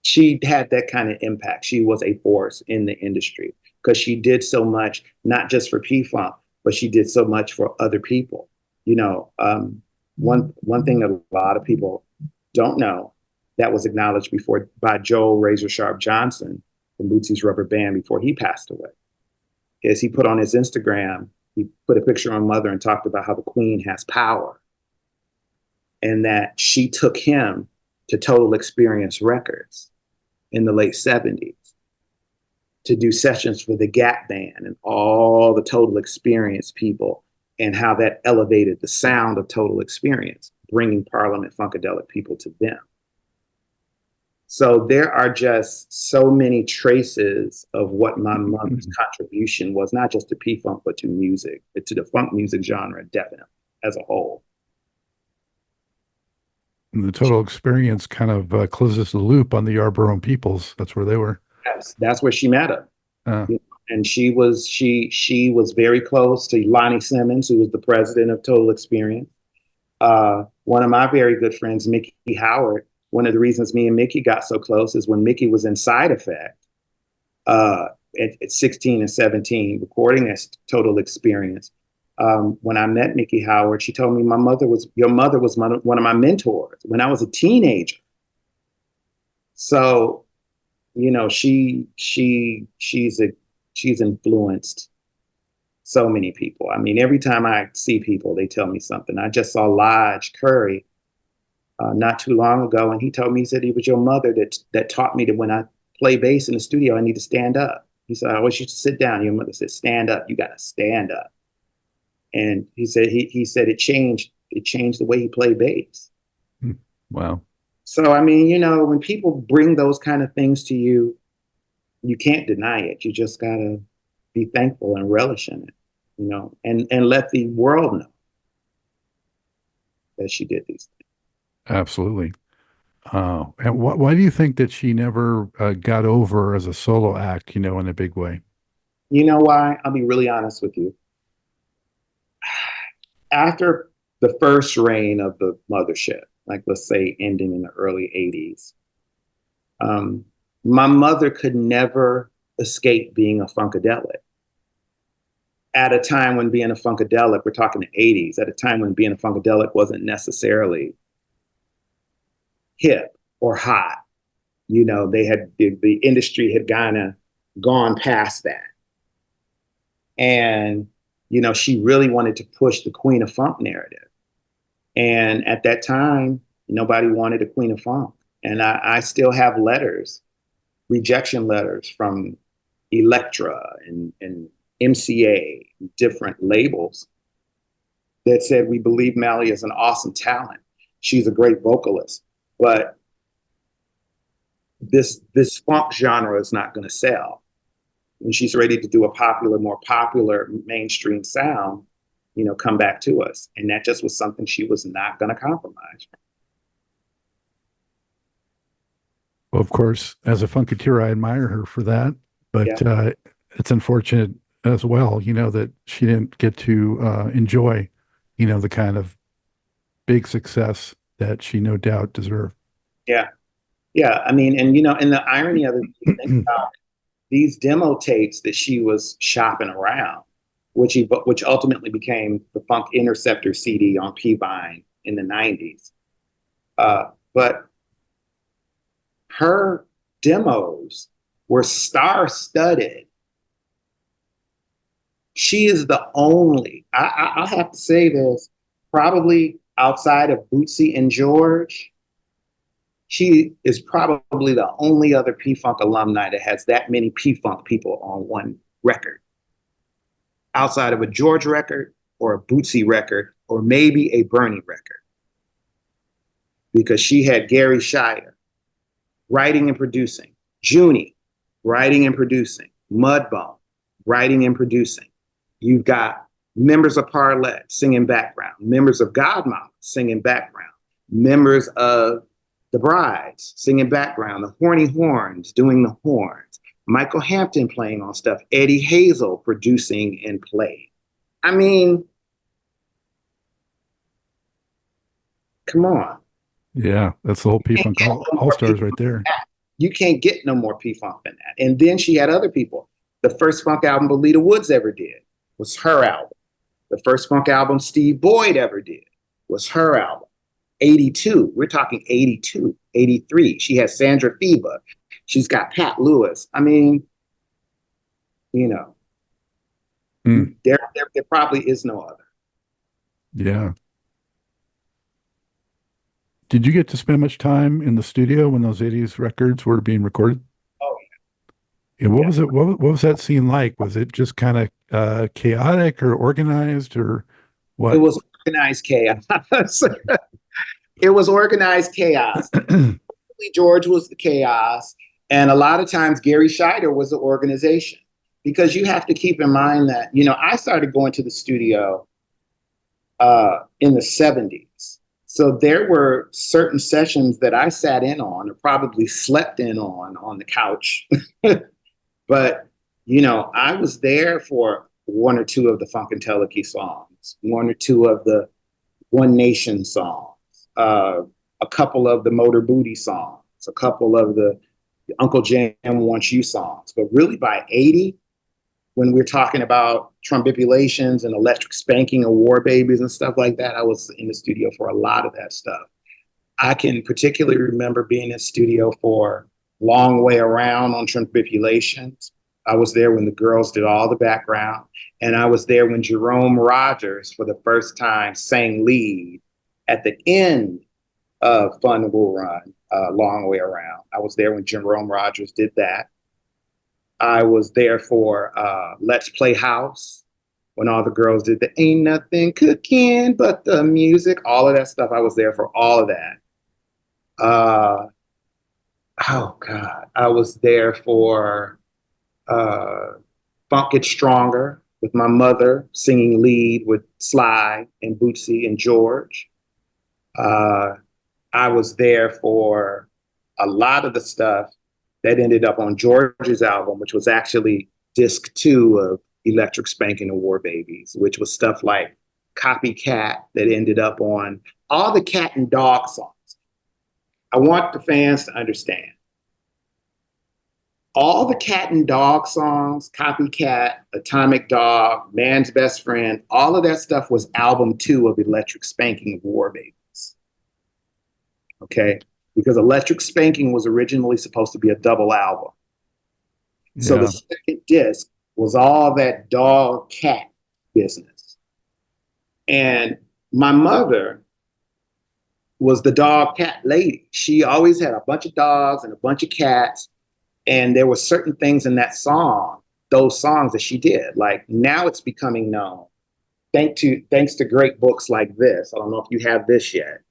she had that kind of impact. She was a force in the industry because she did so much, not just for P-Funk, but she did so much for other people. One thing that a lot of people don't know that was acknowledged before by Joel Razor Sharp Johnson from Bootsy's Rubber Band before he passed away is he put on his Instagram, he put a picture of Mother and talked about how the Queen has power and that she took him to Total Experience Records in the late 70s to do sessions for the Gap Band and all the Total Experience people and how that elevated the sound of Total Experience, bringing Parliament-Funkadelic people to them. So there are just so many traces of what my mother's contribution was, not just to P-Funk, but to music, to the funk music genre, definitely, as a whole. And the Total Experience kind of closes the loop on the Yarborough Peoples. That's where they were. Yes, that's where she met him. And she was very close to Lonnie Simmons, who was the president of Total Experience. One of my very good friends, Miki Howard, one of the reasons me and Miki got so close is when Miki was in Side Effect at 16 and 17, recording this Total Experience. When I met Miki Howard, she told me your mother was one of my mentors when I was a teenager. So, she's influenced so many people. I mean, every time I see people, they tell me something. I just saw Lodge Curry not too long ago, and he told me, he said, it was your mother that taught me that when I play bass in the studio, I need to stand up. He said, I always used to sit down. Your mother said, stand up. You got to stand up. And he said it changed the way he played bass. Wow. So, I mean, when people bring those kind of things to you, you can't deny it. You just got to be thankful and relish in it, and let the world know that she did these things. Absolutely. And why do you think that she never got over as a solo act, in a big way? You know why? I'll be really honest with you. After the first reign of the Mothership, like let's say ending in the early 80s, my mother could never escape being a Funkadelic. At a time when being a Funkadelic, we're talking the 80s, at a time when being a Funkadelic wasn't necessarily hip or hot. The industry had kind of gone past that. And, she really wanted to push the Queen of Funk narrative. And at that time, nobody wanted a Queen of Funk. And I still have letters, rejection letters from Elektra and MCA, different labels that said, we believe Mallia is an awesome talent. She's a great vocalist, but this funk genre is not going to sell. When she's ready to do a more popular mainstream sound, come back to us. And that just was something she was not going to compromise. Well, of course, as a Funketeer, I admire her for that, but it's unfortunate as well, that she didn't get to enjoy, the kind of big success that she no doubt deserved. Yeah. Yeah. I mean, and, and the irony of it, you think about these demo tapes that she was shopping around, which ultimately became the Funk Interceptor CD on P-Vine in the 90s. But her demos were star-studded. She is the only, I have to say this, probably outside of Bootsy and George, she is probably the only other P-Funk alumni that has that many P-Funk people on one record. Outside of a George record or a Bootsy record or maybe a Bernie record. Because she had Gary Shire writing and producing, Junie writing and producing, Mudbone writing and producing. You've got members of Parlet singing background, members of Godmama singing background, members of The Brides singing background, the Horny Horns doing the horns, Michael Hampton playing on stuff, Eddie Hazel producing and playing. I mean, Come on. Yeah, that's the whole P-Funk All-Stars right there. You can't get no more P-Funk than that. And then she had other people. The first funk album Belita Woods ever did was her album. The first funk album Steve Boyd ever did was her album. 82, we're talking 82, 83. She has Sandra Feba. She's got Pat Lewis. I mean, you know, there probably is no other. Yeah. Did you get to spend much time in the studio when those 80s records were being recorded? Oh, yeah. What was it? What was that scene like? Was it just kind of chaotic or organized or what? It was organized chaos. It was organized chaos. George was the chaos. And a lot of times Gary Scheider was the organization. Because you have to keep in mind that, you know, I started going to the studio in the 70s. So there were certain sessions that I sat in on or probably slept in on the couch. But, you know, I was there for one or two of the Funkadelic songs, one or two of the One Nation songs, a couple of the Motor Booty songs, a couple of the Uncle Jam Wants You songs. But really by 80, when we're talking about Trumbipulations and Electric Spanking and War Babies and stuff like that, I was in the studio for a lot of that stuff. I can particularly remember being in the studio for Long Way Around on Trumbipulations. I was there when the girls did all the background. And I was there when Jerome Rogers, for the first time, sang lead at the end of Fun Will Run, Long Way Around. I was there when Jerome Rogers did that. I was there for Let's Play House, when all the girls did the Ain't Nothing Cooking But the Music, all of that stuff. I was there for all of that. Oh God, I was there for Funk It Stronger with my mother singing lead with Sly and Bootsy and George. I was there for a lot of the stuff that ended up on George's album, which was actually disc 2 of Electric Spanking and War Babies, which was stuff like Copycat that ended up on all the cat and dog songs. I want the fans to understand. All the cat and dog songs, Copycat, Atomic Dog, Man's Best Friend, all of that stuff was album 2 of Electric Spanking and War Babies. Okay? Because Electric Spanking was originally supposed to be a double album. Yeah. So the second disc was all that dog cat business. And my mother was the dog cat lady. She always had a bunch of dogs and a bunch of cats. And there were certain things in that song, those songs that she did. Like now it's becoming known. Thanks to great books like this. I don't know if you have this yet.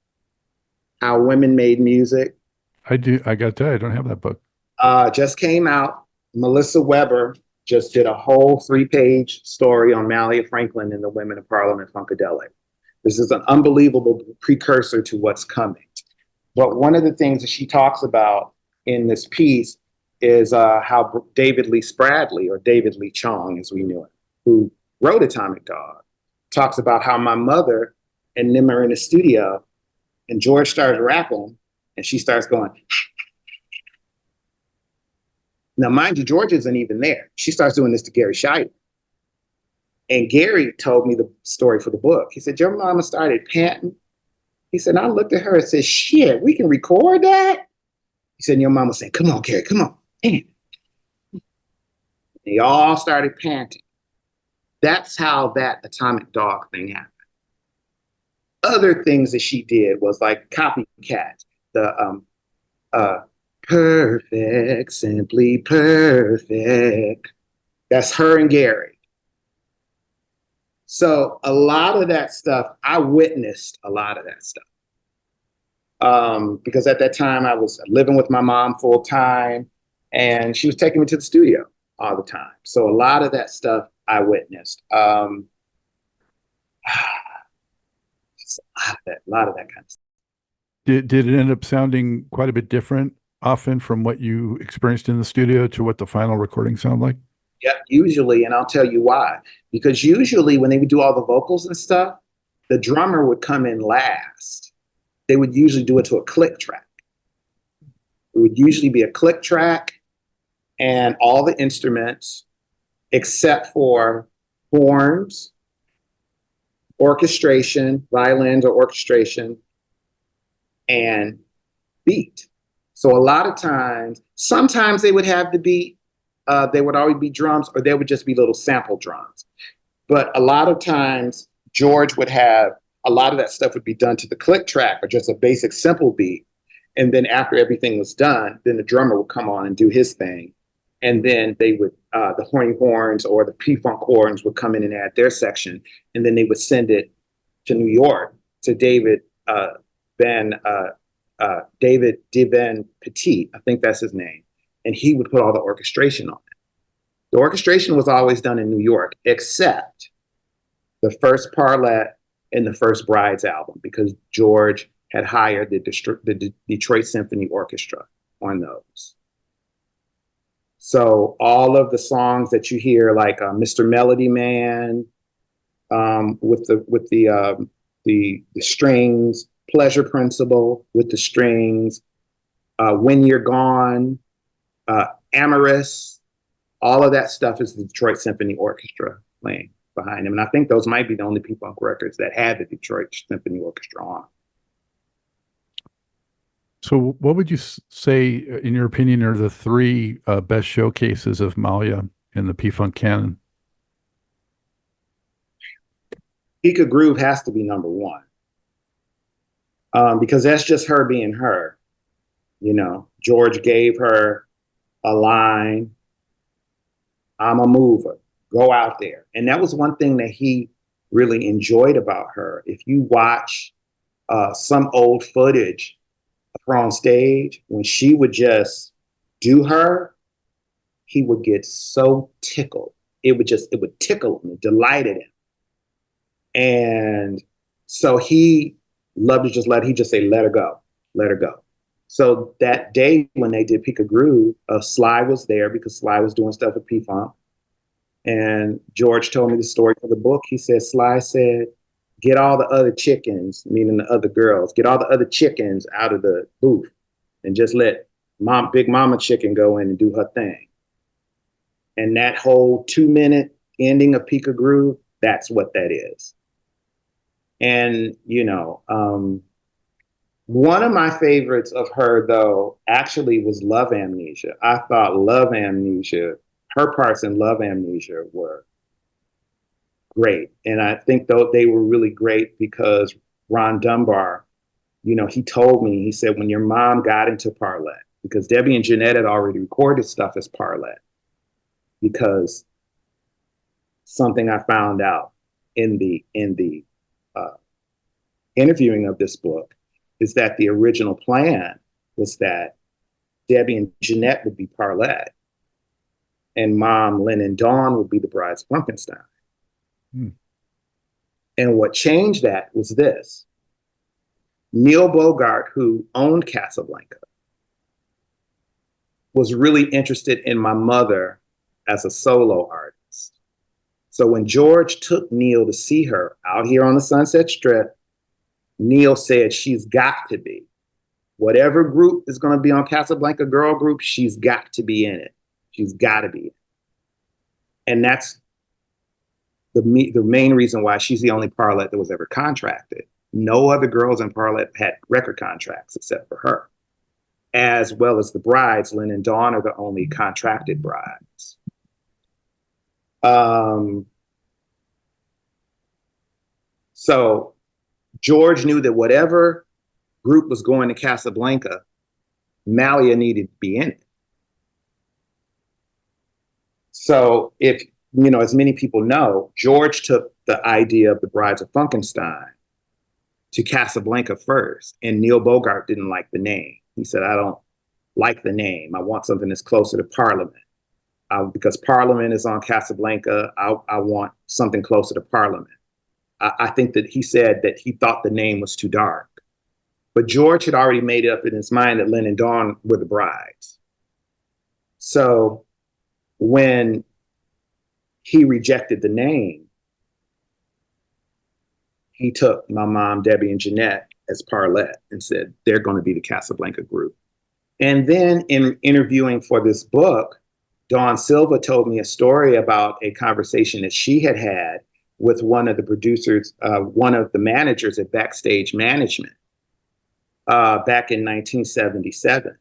How Women Made Music. I do. I got that. I don't have that book. Just came out. Melissa Weber just did a whole 3-page story on Mallia Franklin and the Women of Parliament-Funkadelic. This is an unbelievable precursor to what's coming. But one of the things that she talks about in this piece is how David Lee Spradley, or David Lee Chong as we knew him, who wrote Atomic Dog, talks about how my mother and them are in the studio and George starts rapping and she starts going. Now, mind you, George isn't even there. She starts doing this to Gary Scheider. And Gary told me the story for the book. He said, your mama started panting. He said, I looked at her and said, shit, we can record that? He said, and your mama said, come on, Gary, come on. And they all started panting. That's how that Atomic Dog thing happened. Other things that she did was like Copycat, the perfect, simply perfect. That's her and Gary. So a lot of that stuff, I witnessed a lot of that stuff. Because at that time I was living with my mom full time and she was taking me to the studio all the time. So a lot of that stuff I witnessed. A lot of that kind of stuff. Did it end up sounding quite a bit different often from what you experienced in the studio to what the final recording sounded like? Yeah, usually, and I'll tell you why. Because usually when they would do all the vocals and stuff, the drummer would come in last. they would usually do it to a click track. It would usually be a click track and all the instruments except for horns, orchestration, violins or orchestration, and beat. So a lot of times, sometimes they would have the beat, they would always be drums, or there would just be little sample drums. But a lot of times, George would have, a lot of that stuff would be done to the click track or just a basic simple beat. And then after everything was done, then the drummer would come on and do his thing. And then they would, the horny horns or the P-Funk horns would come in and add their section. And then they would send it to New York to David Devin Petit, I think that's his name. And he would put all the orchestration on it. The orchestration was always done in New York, except the first Parlet and the first Brides album, because George had hired the Detroit Symphony Orchestra on those. So all of the songs that you hear, like Mr. Melody Man, with the strings, Pleasure Principle with the strings, When You're Gone, Amorous, all of that stuff is the Detroit Symphony Orchestra playing behind them. And I think those might be the only P-Funk records that had the Detroit Symphony Orchestra on. So what would you say, in your opinion, are the three best showcases of Malia in the P-Funk canon? Pika Groove has to be number one. Because that's just her being her. You know, George gave her a line, I'm a mover, go out there. And that was one thing that he really enjoyed about her. If you watch some old footage of her on stage, when she would just do her, he would get so tickled. It would tickle him, it delighted him. And so he loved to just say, let her go, let her go. So that day when they did Pika Groove, Sly was there because Sly was doing stuff with P-Funk. And George told me the story for the book. He said, Sly said, get all the other chickens, meaning the other girls, get all the other chickens out of the booth and just let Big Mama Chicken go in and do her thing. And that whole 2-minute ending of Pika Groove, that's what that is. And, you know, one of my favorites of her, though, actually was Love Amnesia. I thought Love Amnesia, her parts in Love Amnesia were great. And I think, though, they were really great because Ron Dunbar, you know, he told me, he said, when your mom got into Parlet, because Debbie and Jeanette had already recorded stuff as Parlet, because something I found out in the interviewing of this book is that the original plan was that Debbie and Jeanette would be Parlet and Mom, Lynn, and Dawn would be the Brides of Funkenstein. And what changed that was this. Neil Bogart, who owned Cassablanca, was really interested in my mother as a solo artist. So when George took Neil to see her out here on the Sunset Strip, Neil said, she's got to be. Whatever group is going to be on Cassablanca Girl Group, she's got to be in it. She's got to be in it. And that's the main reason why she's the only Parlet that was ever contracted. No other girls in Parlet had record contracts except for her. As well as the brides, Lynn and Dawn are the only contracted brides. So George knew that whatever group was going to Cassablanca, Malia needed to be in it. So if, you know, as many people know, George took the idea of the Brides of Funkenstein to Cassablanca first, and Neil Bogart didn't like the name. He said, I don't like the name. I want something that's closer to Parliament. Because Parliament is on Cassablanca, I want something closer to Parliament. I think that he said that he thought the name was too dark. But George had already made it up in his mind that Lynn and Dawn were the brides. So when he rejected the name, he took my mom, Debbie, and Jeanette as Parlet and said, they're going to be the Cassablanca group. And then in interviewing for this book, Dawn Silva told me a story about a conversation that she had had with one of the producers, one of the managers at Backstage Management back in 1977.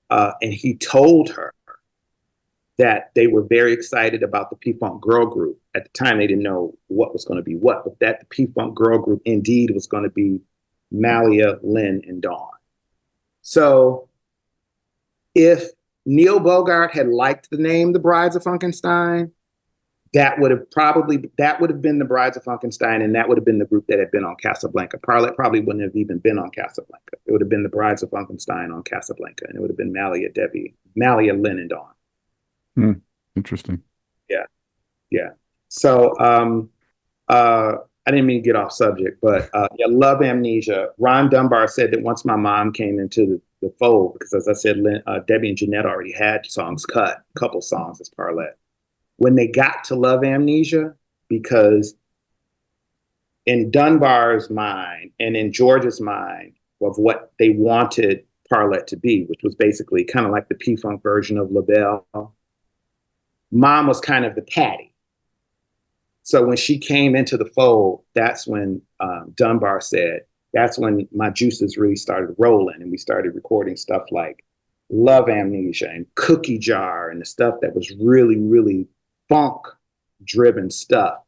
And he told her that they were very excited about the P-Funk girl group. At the time, they didn't know what was going to be what, but that the P-Funk girl group indeed was going to be Malia, Lynn, and Dawn. So if Neil Bogart had liked the name The Brides of Funkenstein, that would have been The Brides of Funkenstein, and that would have been the group that had been on Cassablanca. Parlet probably wouldn't have even been on Cassablanca. It would have been The Brides of Funkenstein on Cassablanca, and it would have been Malia, Lynn, and Dawn. Interesting. Yeah. So I didn't mean to get off subject, but Love Amnesia. Ron Dunbar said that once my mom came into the fold, because as I said, Debbie and Jeanette already had songs cut, a couple songs as Parlet. When they got to Love Amnesia, because in Dunbar's mind and in George's mind of what they wanted Parlet to be, which was basically kind of like the P-Funk version of LaBelle, Mom was kind of the caddy. So when she came into the fold, that's when Dunbar said, that's when my juices really started rolling, and we started recording stuff like Love Amnesia and Cookie Jar and the stuff that was really, really funk-driven stuff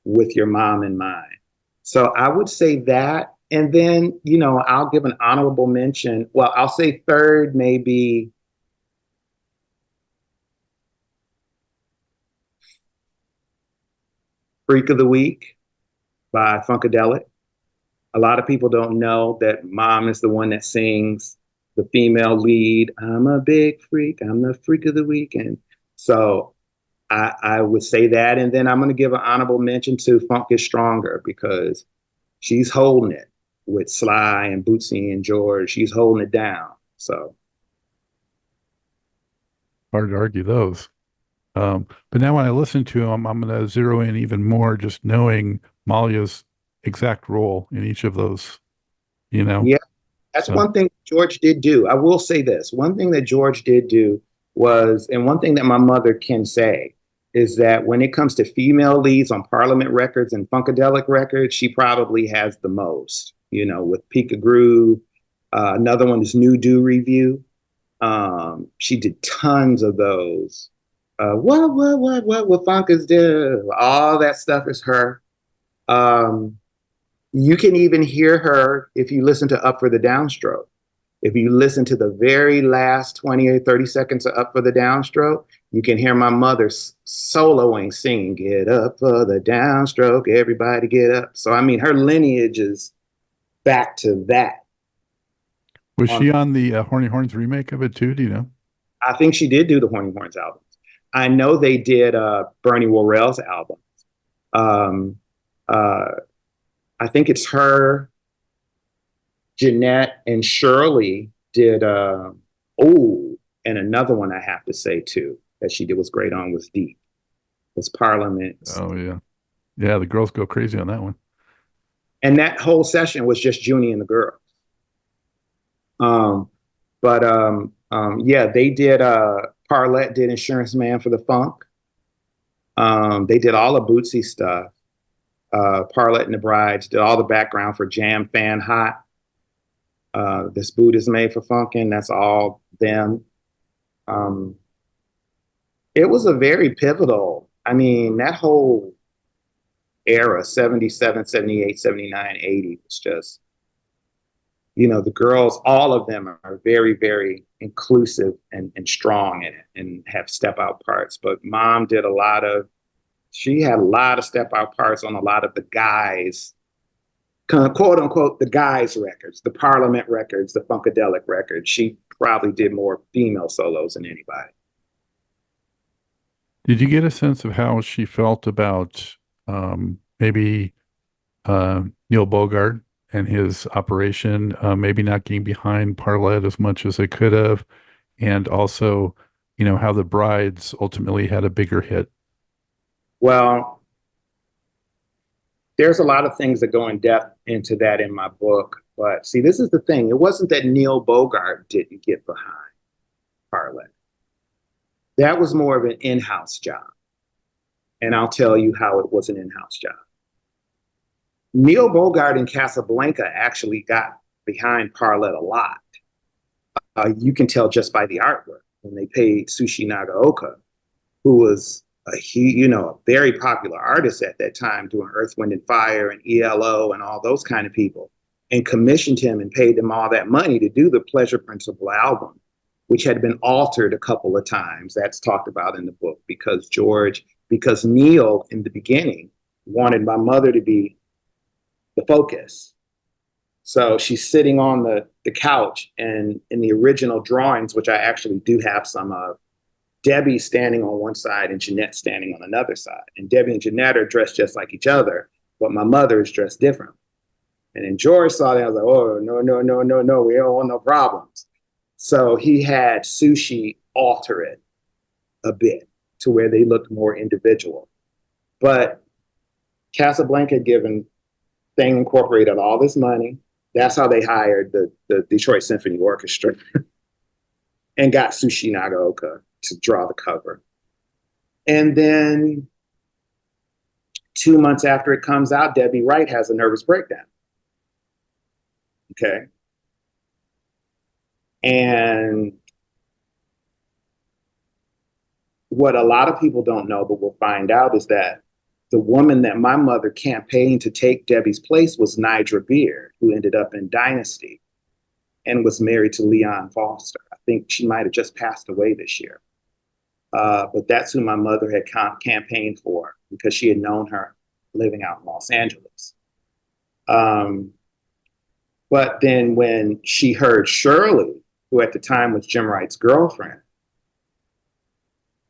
with your mom in mind. So I would say that, and then, I'll give an honorable mention. Well, I'll say third, maybe Freak of the Week by Funkadelic. A lot of people don't know that Mom is the one that sings the female lead. I'm a big freak. I'm the freak of the week. And so I would say that. And then I'm going to give an honorable mention to Funk is Stronger, because she's holding it with Sly and Bootsy and George. She's holding it down. So hard to argue those. But now when I listen to them, I'm going to zero in even more, just knowing Malia's exact role in each of those, Yeah, that's one thing George did do. I will say this. One thing that George did do was, and one thing that my mother can say, is that when it comes to female leads on Parliament records and Funkadelic records, she probably has the most, with Pika Groove. Another one is New Do Review. She did tons of those. What Funkers do? All that stuff is her. You can even hear her if you listen to Up for the Downstroke. If you listen to the very last 20 or 30 seconds of Up for the Downstroke, you can hear my mother soloing, singing, "Get up for the downstroke, everybody get up." So, I mean, her lineage is back to that. Was she on the Horny Horns remake of it too? Do you know? I think she did do the Horny Horns albums. I know they did Bernie Worrell's albums. I think it's her, Jeanette, and Shirley did, and another one I have to say too, that she did was great on was Deep. Was Parliament. Oh, yeah. Yeah, the girls go crazy on that one. And that whole session was just Junie and the girls. Yeah, they did, Parlet did Insurance Man for the Funk. They did all the Bootsy stuff. Parlet and the Brides did all the background for Jam Fan Hot. This Boot is Made for Funkin', that's all them. It was a very pivotal, I mean, that whole era, 77, 78, 79, 80, was just, the girls, all of them are very, very inclusive and strong in it and have step out parts. But Mom did she had a lot of step out parts on a lot of the guys, kind of quote unquote, the guys records, the Parliament records, the Funkadelic records. She probably did more female solos than anybody. Did you get a sense of how she felt about maybe Neil Bogart and his operation, maybe not getting behind Parlet as much as they could have, and also, how the Brides ultimately had a bigger hit? Well, there's a lot of things that go in depth into that in my book, But see, this is the thing. It wasn't that Neil Bogart didn't get behind Parlet. That was more of an in-house job. And I'll tell you how it was an in-house job. Neil Bogart and Cassablanca actually got behind Parlet a lot. You can tell just by the artwork. When they paid Tsushi Nagaoka, who was a very popular artist at that time, doing Earth, Wind, and Fire and ELO and all those kind of people, and commissioned him and paid him all that money to do the Pleasure Principle album, which had been altered a couple of times. That's talked about in the book because Neil in the beginning wanted my mother to be the focus. So she's sitting on the couch, and in the original drawings, which I actually do have some of, Debbie's standing on one side and Jeanette standing on another side. And Debbie and Jeanette are dressed just like each other, but my mother is dressed different. And then George saw that, I was like, oh, no, we don't want no problems. So he had Sushi alter it a bit to where they looked more individual. But Cassablanca Thing incorporated all this money. That's how they hired the Detroit Symphony Orchestra and got Tsushi Nagaoka to draw the cover. And then 2 months after it comes out, Debbie Wright has a nervous breakdown. Okay. And what a lot of people don't know, but we'll find out, is that the woman that my mother campaigned to take Debbie's place was Nidra Beard, who ended up in Dynasty and was married to Leon Foster. I think she might have just passed away this year. But that's who my mother had campaigned for, because she had known her living out in Los Angeles. But then when she heard Shirley, who at the time was Jim Wright's girlfriend,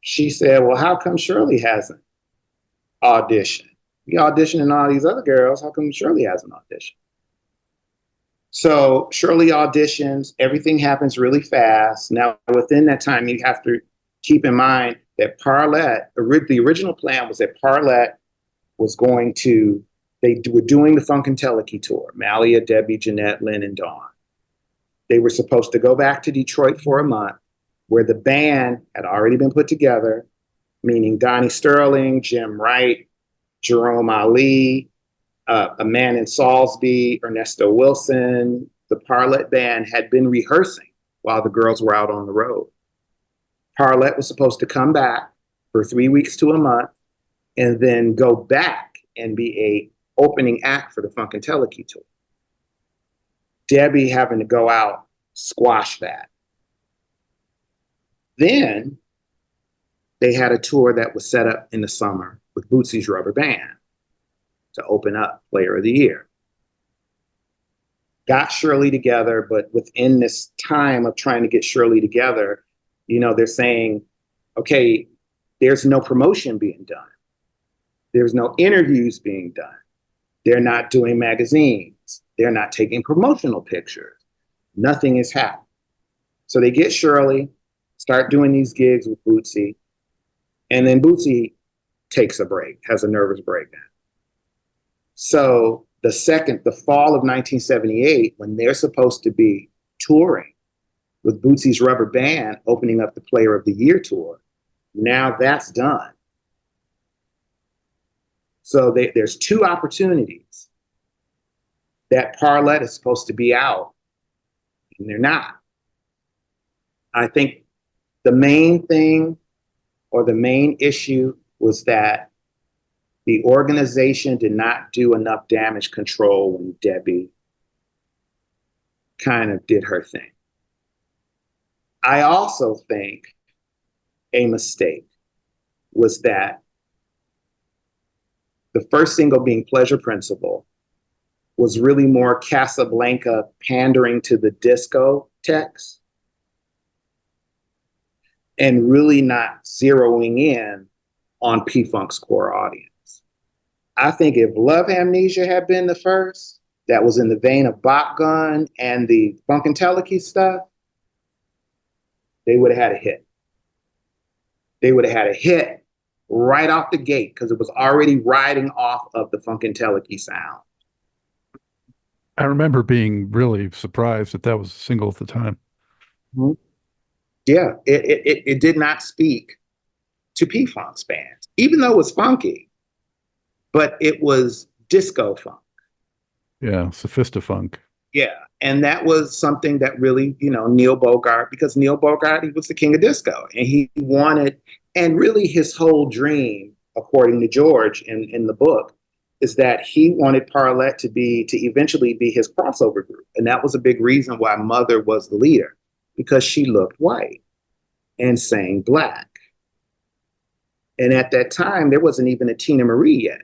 she said, well, how come Shirley hasn't auditioned? We auditioning all these other girls. How come Shirley hasn't auditioned? So Shirley auditions. Everything happens really fast. Now, within that time, you have to keep in mind that Parlet, the original plan was that Parlet was going to, they were doing the Funkadelic tour, Malia, Debbie, Jeanette, Lynn, and Dawn. They were supposed to go back to Detroit for a month, where the band had already been put together, meaning Donnie Sterling, Jim Wright, Jerome Ali, a man in Salisbury, Ernesto Wilson. The Parlet band had been rehearsing while the girls were out on the road. Parlet was supposed to come back for 3 weeks to a month and then go back and be a opening act for the Funkadelic tour. Debbie having to go out, squash that. Then they had a tour that was set up in the summer with Bootsy's Rubber Band to open up Player of the Year. Got Shirley together, but within this time of trying to get Shirley together, they're saying, okay, there's no promotion being done. There's no interviews being done. They're not doing magazines. They're not taking promotional pictures. Nothing is happening. So they get Shirley, start doing these gigs with Bootsy, and then Bootsy takes a break, has a nervous breakdown. So the fall of 1978, when they're supposed to be touring with Bootsy's Rubber Band, opening up the Player of the Year tour, now that's done. So there's two opportunities that Parlet is supposed to be out, and they're not. I think the main thing or the main issue was that the organization did not do enough damage control when Debbie kind of did her thing. I also think a mistake was that the first single, being Pleasure Principle, was really more Cassablanca pandering to the disco text and really not zeroing in on P-Funk's core audience. I think if Love Amnesia had been the first, that was in the vein of Bop Gun and the Funkadelic stuff, they would have had a hit. They would have had a hit right off the gate because it was already riding off of the Funkadelic sound. I remember being really surprised that that was a single at the time. Mhm. Yeah, it did not speak to P-Funk's fans, even though it was funky, but it was disco funk. Yeah, Sophistafunk. Yeah, and that was something that really, Neil Bogart, because Neil Bogart, he was the king of disco, and he wanted, and really his whole dream, according to George in the book, is that he wanted Parlet to eventually be his crossover group, and that was a big reason why Mother was the leader, because she looked white and sang black, and at that time there wasn't even a Tina Marie yet,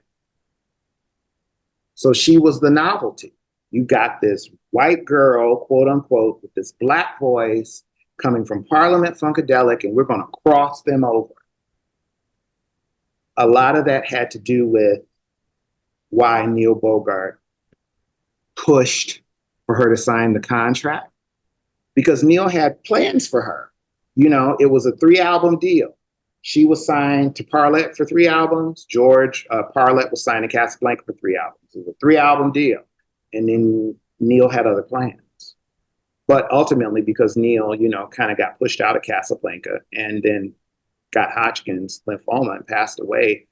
so she was the novelty. You got this white girl, quote unquote, with this black voice coming from Parliament-Funkadelic, and we're going to cross them over. A lot of that had to do with why Neil Bogart pushed for her to sign the contract, because Neil had plans for her. It was a 3-album deal. She was signed to Parlet for 3 albums. George Parlet was signed to Cassablanca for 3 albums. It was a 3-album deal. And then Neil had other plans. But ultimately, because Neil, kind of got pushed out of Cassablanca and then got Hodgkin's lymphoma and passed away,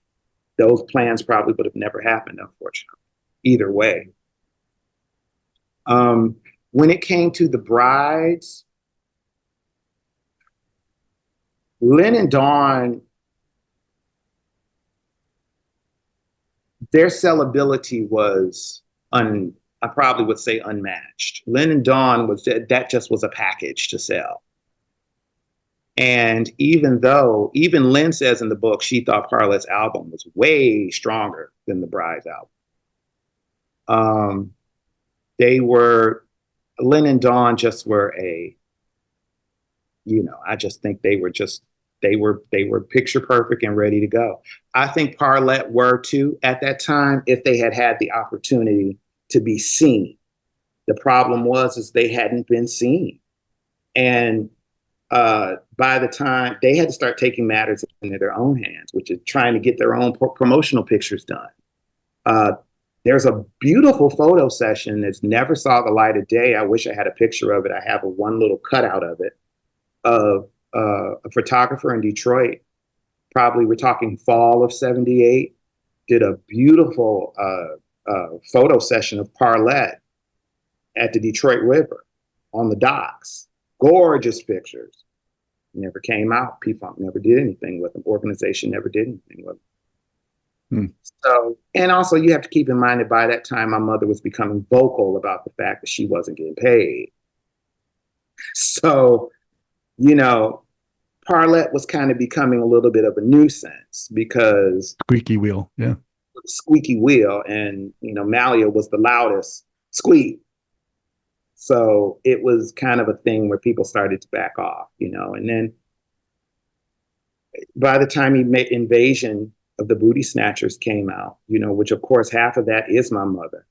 those plans probably would have never happened, unfortunately. Either way. When it came to the brides, Lynn and Dawn, their sellability was I probably would say unmatched. Lynn and Dawn that just was a package to sell. And even Lynn says in the book, she thought Parlet's album was way stronger than the Bride's album. Lynn and Dawn just were I just think they were picture perfect and ready to go. I think Parlet were too at that time if they had the opportunity to be seen. The problem is they hadn't been seen. And by the time they had to start taking matters into their own hands, which is trying to get their own promotional pictures done. There's a beautiful photo session that's never saw the light of day. I wish I had a picture of it. I have one little cutout of it, of a photographer in Detroit. Probably we're talking fall of '78. Did a beautiful photo session of Parlet at the Detroit River on the docks. Gorgeous pictures. Never came out. P-Funk never did anything with them. Organization never did anything with them. So, and also you have to keep in mind that by that time, my mother was becoming vocal about the fact that she wasn't getting paid. So, Parlet was kind of becoming a little bit of a nuisance because squeaky wheel, yeah, squeaky wheel, and Mallia was the loudest squeak. So it was kind of a thing where people started to back off, and then by the time he made Invasion of the Booty Snatchers came out, which of course half of that is my mother.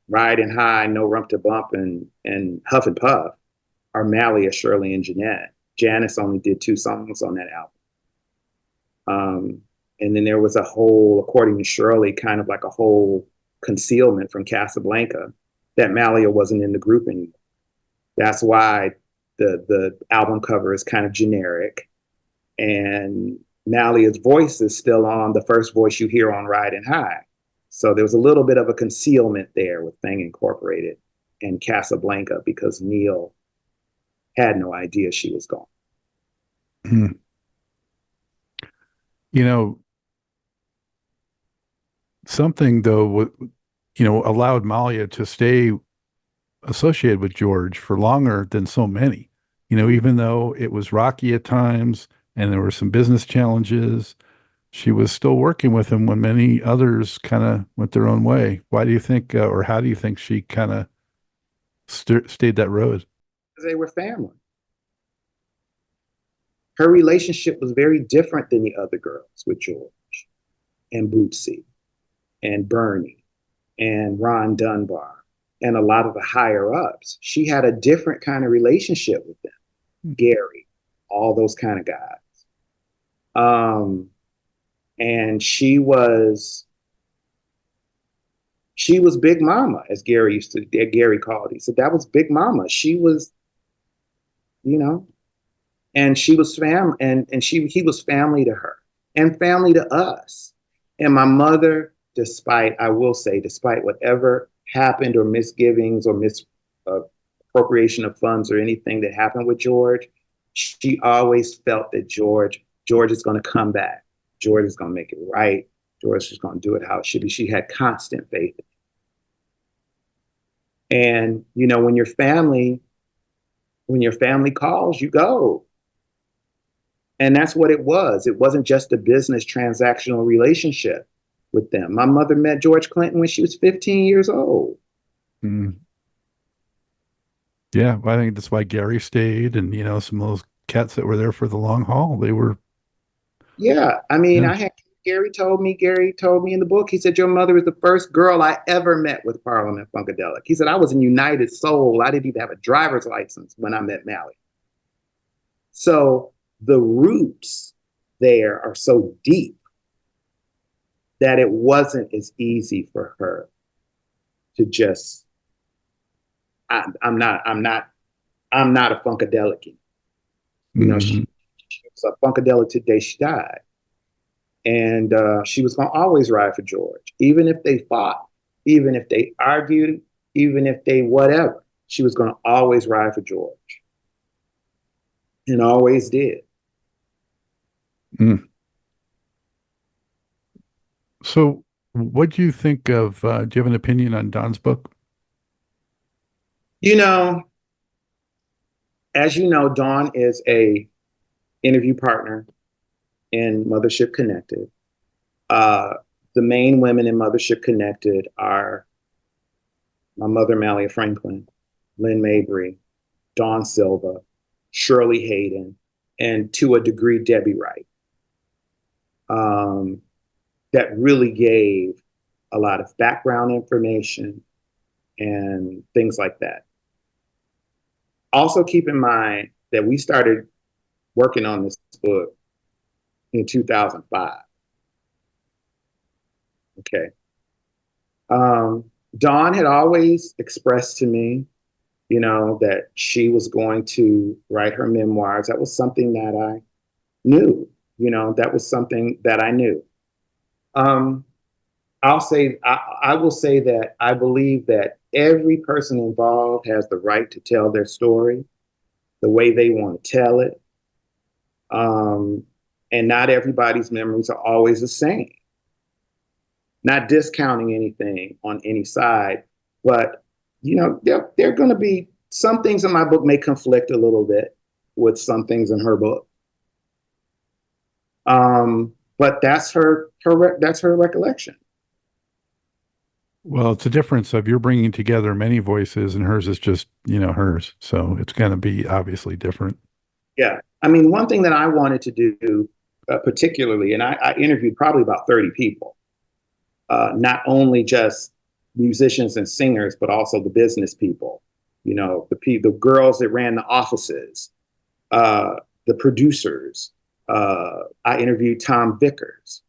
Riding High, No Rump to Bump, and Huff and Puff are Mallia, Shirley, and Jeanette. Janice only did 2 songs on that album. And then there was a whole, according to Shirley, kind of like a whole concealment from Cassablanca that Mallia wasn't in the group anymore. That's why the album cover is kind of generic. And Mallia's voice is still on the first voice you hear on Riding High. So there was a little bit of a concealment there with Thing Incorporated and Cassablanca because Neil had no idea she was gone. Something though, allowed Mallia to stay associated with George for longer than so many. Even though it was rocky at times and there were some business challenges, she was still working with him when many others kind of went their own way. Why do you think, or how do you think she kind of stayed that road? Because they were family. Her relationship was very different than the other girls with George and Bootsy and Bernie and Ron Dunbar and a lot of the higher ups. She had a different kind of relationship with them. Gary, all those kind of guys. And she was She was Big Mama, as Gary called it. He said that was Big Mama. She was, you know, and she was he was family to her and family to us. And my mother, despite whatever happened or misgivings or misappropriation of funds or anything that happened with George, she always felt that George is going to come back. George is going to make it right. George is going to do it how it should be. She had constant faith. And, you know, when your family calls, you go. And that's what it was. It wasn't just a business transactional relationship with them. My mother met George Clinton when she was 15 years old. Mm. Yeah, I think that's why Gary stayed, and you know, some of those cats that were there for the long haul, they were. Yeah, I mean, yeah. Gary told me in the book, he said, your mother was the first girl I ever met with Parliament-Funkadelic. He said, I was a United Soul. I didn't even have a driver's license when I met Mallia. So the roots there are so deep that it wasn't as easy for her to just, I'm not a Funkadelic. You know, she was a Funkadelic today she died. And she was going to always ride for George, even if they fought, even if they argued, even if they whatever. She was going to always ride for George, and always did. Mm. So, what do you think of? Do you have an opinion on Don's book? You know, as you know, Dawn is a interview partner in Mothership Connected. The main women in Mothership Connected are my mother, Malia Franklin, Lynn Mabry, Dawn Silva, Shirley Hayden, and to a degree, Debbie Wright. That really gave a lot of background information and things like that. Also keep in mind that we started working on this book in 2005. Okay. Dawn had always expressed to me, you know, that she was going to write her memoirs. That was something that I knew, you know, that was something that I knew. I will say that I believe that every person involved has the right to tell their story the way they want to tell it. And not everybody's memories are always the same. Not discounting anything on any side, but you know, there are going to be some things in my book may conflict a little bit with some things in her book. But that's her recollection. Well, it's a difference of you're bringing together many voices, and hers is just, you know, hers. So it's going to be obviously different. Yeah, I mean, one thing that I wanted to do particularly, and I interviewed probably about 30 people. Not only just musicians and singers, but also the business people, you know, the girls that ran the offices, the producers. I interviewed Tom Vickers,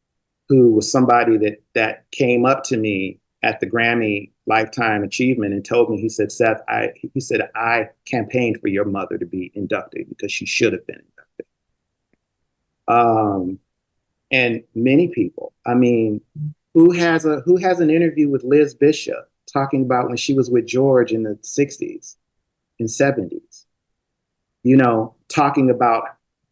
who was somebody that came up to me at the Grammy Lifetime Achievement and told me, he said, Seth, I campaigned for your mother to be inducted because she should have been inducted. And many people, I mean, who has an interview with Liz Bishop talking about when she was with George in the 60s and 70s, you know, talking about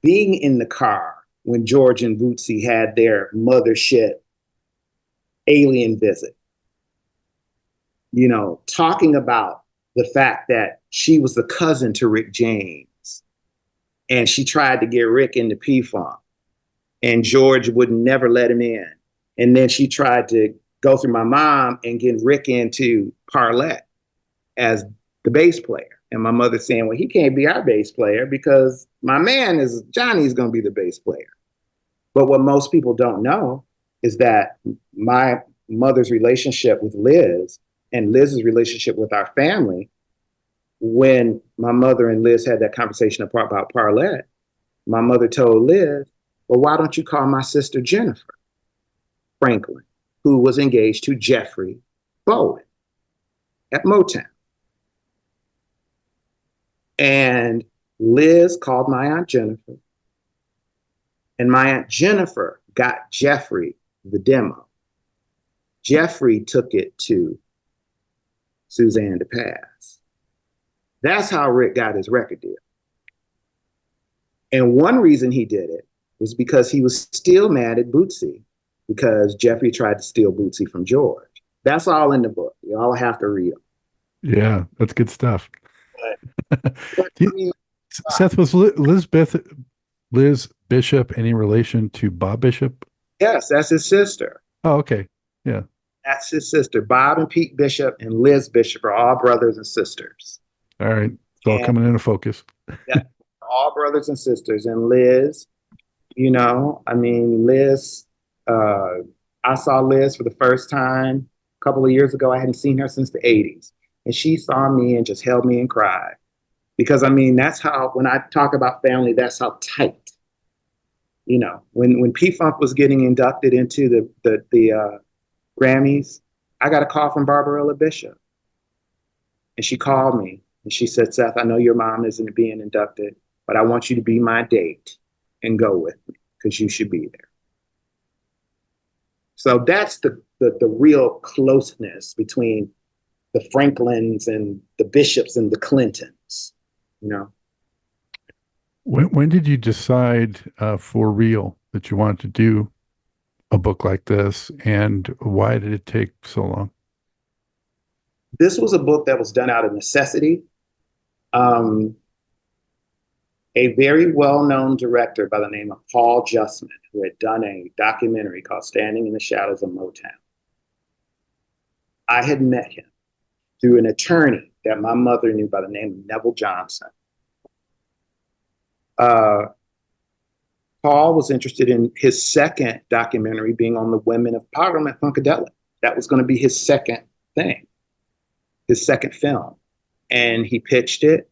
being in the car when George and Bootsy had their mothership alien visit, you know, talking about the fact that she was the cousin to Rick James and she tried to get Rick into P-Funk and George would never let him in. And then she tried to go through my mom and get Rick into Parlet as the bass player. And my mother saying, well, he can't be our bass player because my man Johnny's going to be the bass player. But what most people don't know is that my mother's relationship with Liz and Liz's relationship with our family, when my mother and Liz had that conversation about Parlet, my mother told Liz, well, why don't you call my sister Jennifer Franklin, who was engaged to Jeffrey Bowen at Motown. And Liz called my Aunt Jennifer. And my Aunt Jennifer got Jeffrey the demo. Jeffrey took it to Suzanne DePaz. That's how Rick got his record deal. And one reason he did it was because he was still mad at Bootsy because Jeffrey tried to steal Bootsy from George. That's all in the book. You all have to read them. Yeah, that's good stuff. But, I mean, Seth, was Liz Bishop any relation to Bob Bishop? yes, that's his sister. Oh, okay. Yeah. That's his sister. Bob and Pete Bishop and Liz Bishop are all brothers and sisters. All right. It's all coming into focus. Yeah, all brothers and sisters. And Liz, Liz, I saw Liz for the first time a couple of years ago. I hadn't seen her since the 80s. And she saw me and just held me and cried. Because, that's how, when I talk about family, that's how tight. When P-Funk was getting inducted into the Grammys, I got a call from Barbarella Bishop. And she called me and she said, Seth, I know your mom isn't being inducted, but I want you to be my date and go with me because you should be there. So that's the real closeness between the Franklins and the Bishops and the Clintons, When did you decide for real that you wanted to do a book like this, and why did it take so long? This was a book that was done out of necessity. A very well-known director by the name of Paul Justman, who had done a documentary called Standing in the Shadows of Motown. I had met him through an attorney that my mother knew by the name of Neville Johnson. Paul was interested in his second documentary being on the Women of Parliament-Funkadelic. That was going to be his second thing, his second film. And he pitched it.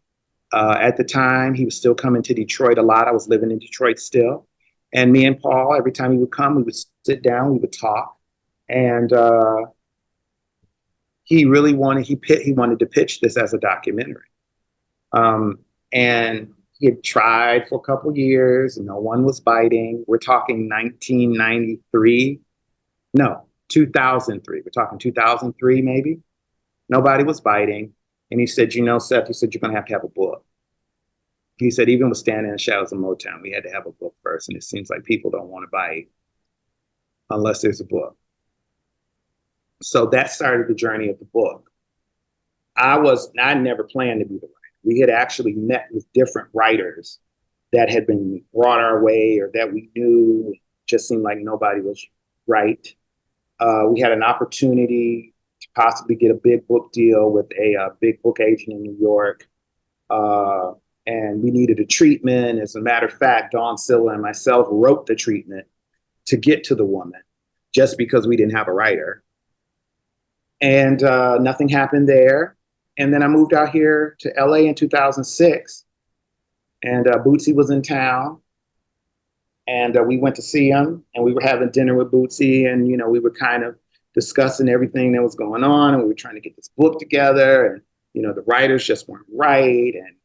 At the time, he was still coming to Detroit a lot. I was living in Detroit still. And me and Paul, every time he would come, we would sit down, we would talk. And he really wanted to pitch this as a documentary. And he had tried for a couple years and no one was biting. We're talking 1993. No, 2003. We're talking 2003 maybe. Nobody was biting. And he said, Seth, he said, you're going to have a book. He said, even with Standing in the Shadows of Motown, we had to have a book first. And it seems like people don't want to bite unless there's a book. So that started the journey of the book. I never planned to be the writer. We had actually met with different writers that had been brought our way or that we knew. It just seemed like nobody was right. We had an opportunity to possibly get a big book deal with a big book agent in New York. And we needed a treatment. As a matter of fact, Dawn Silla and myself wrote the treatment to get to the woman just because we didn't have a writer. And nothing happened there. And then I moved out here to LA in 2006. And Bootsy was in town. And we went to see him. And we were having dinner with Bootsy. And, we were kind of discussing everything that was going on. And we were trying to get this book together. And, the writers just weren't right. And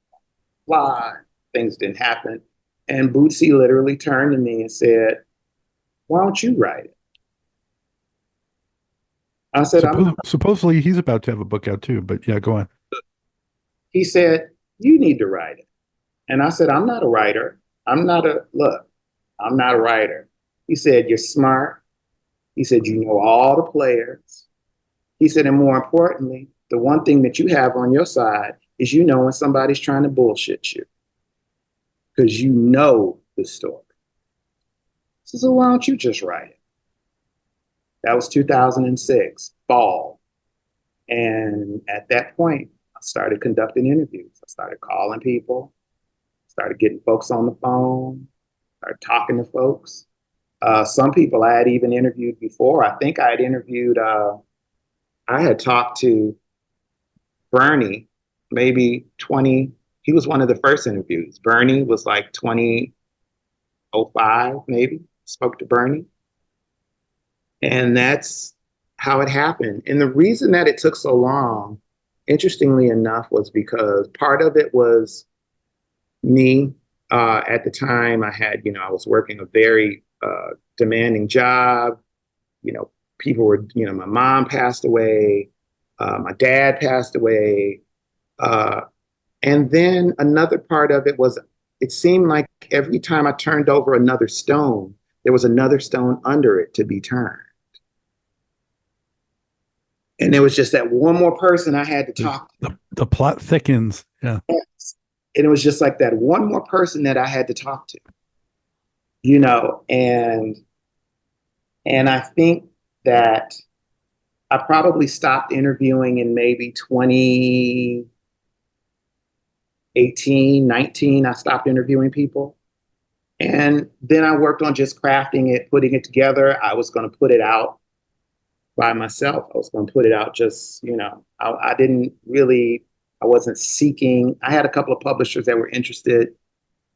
blah, things didn't happen. And Bootsy literally turned to me and said, why don't you write it? I said, supposedly he's about to have a book out too, but yeah, go on. He said, you need to write it. And I said, I'm not a writer. I'm not a writer. He said, you're smart. He said, you know all the players. He said, and more importantly, the one thing that you have on your side is when somebody's trying to bullshit you. Because you know the story. So why don't you just write it? That was 2006, fall. And at that point, I started conducting interviews. I started calling people, started getting folks on the phone, started talking to folks. Some people I had even interviewed before. I think I had interviewed, I had talked to Bernie, maybe he was one of the first interviews. Bernie was like 2005, maybe, spoke to Bernie. And that's how it happened. And the reason that it took so long, interestingly enough, was because part of it was me. At the time, I was working a very demanding job. People were, my mom passed away, my dad passed away. And then another part of it was, it seemed like every time I turned over another stone, there was another stone under it to be turned. And there was just that one more person I had to talk to. The plot thickens. Yeah. Yes. And it was just like that one more person that I had to talk to, and I think that I probably stopped interviewing in maybe 2018, 19. I stopped interviewing people. And then I worked on just crafting it, putting it together. I was going to put it out by myself. I was going to put it out just, I wasn't seeking. I had a couple of publishers that were interested,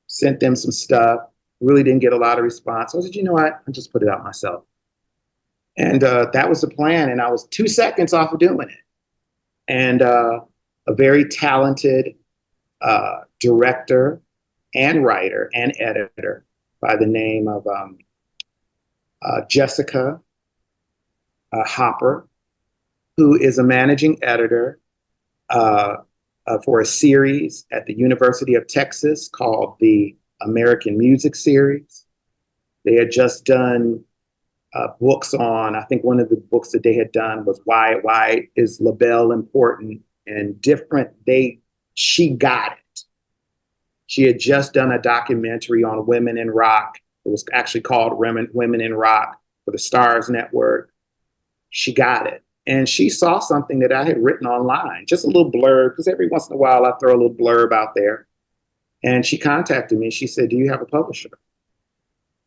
sent them some stuff, really didn't get a lot of response. So I said, you know what? I'll just put it out myself. And that was the plan. And I was 2 seconds off of doing it. And a very talented director and writer and editor by the name of Jessica Hopper, who is a managing editor for a series at the University of Texas called the American Music Series. They had just done books on, I think one of the books that they had done was Why is LaBelle Important and Different. She got it. She had just done a documentary on women in rock. It was actually called Women in Rock for the Stars Network. She got it. And she saw something that I had written online, just a little blurb, because every once in a while I throw a little blurb out there. And she contacted me. She said, "Do you have a publisher?"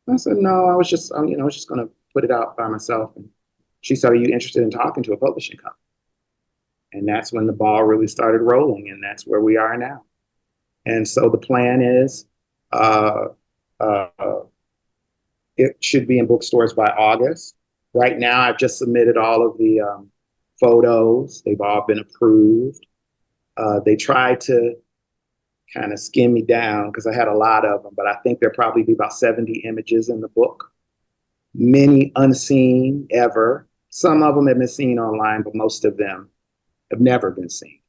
I said, "No, I was just going to put it out by myself." And she said, "Are you interested in talking to a publishing company?" And that's when the ball really started rolling, and that's where we are now. And so the plan is it should be in bookstores by August. Right now, I've just submitted all of the photos. They've all been approved. They tried to kind of skim me down because I had a lot of them, but I think there'll probably be about 70 images in the book. Many unseen ever. Some of them have been seen online, but most of them have never been seen.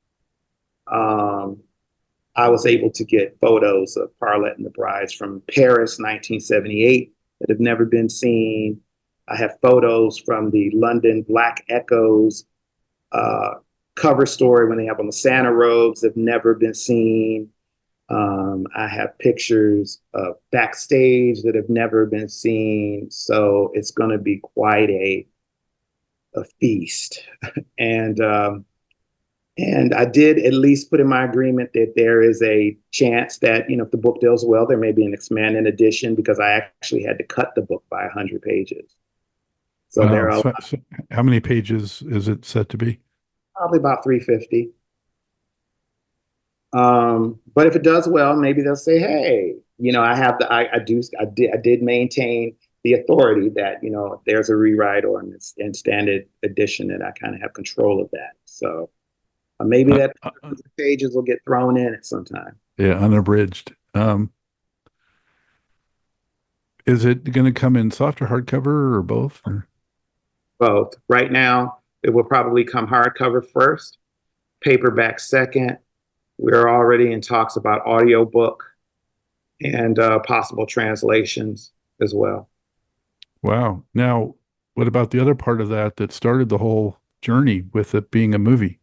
I was able to get photos of Parlet and the Brides from Paris, 1978, that have never been seen. I have photos from the London Black Echoes cover story when they have on the Santa robes that have never been seen. I have pictures of backstage that have never been seen. So it's going to be quite a feast. And I did at least put in my agreement that there is a chance that, if the book does well, there may be an expanded edition, because I actually had to cut the book by 100 pages. So there are so how many pages is it set to be? probably about 350. But if it does well, maybe they'll say, "Hey, I did maintain the authority that, if there's a rewrite or an standard edition, that I kind of have control of that." So maybe that pages will get thrown in at some time. Yeah, unabridged. Is it going to come in soft or hardcover or both? Or? Both. Right now, it will probably come hardcover first, paperback second. We're already in talks about audiobook and possible translations as well. Wow. Now, what about the other part of that started the whole journey with it being a movie?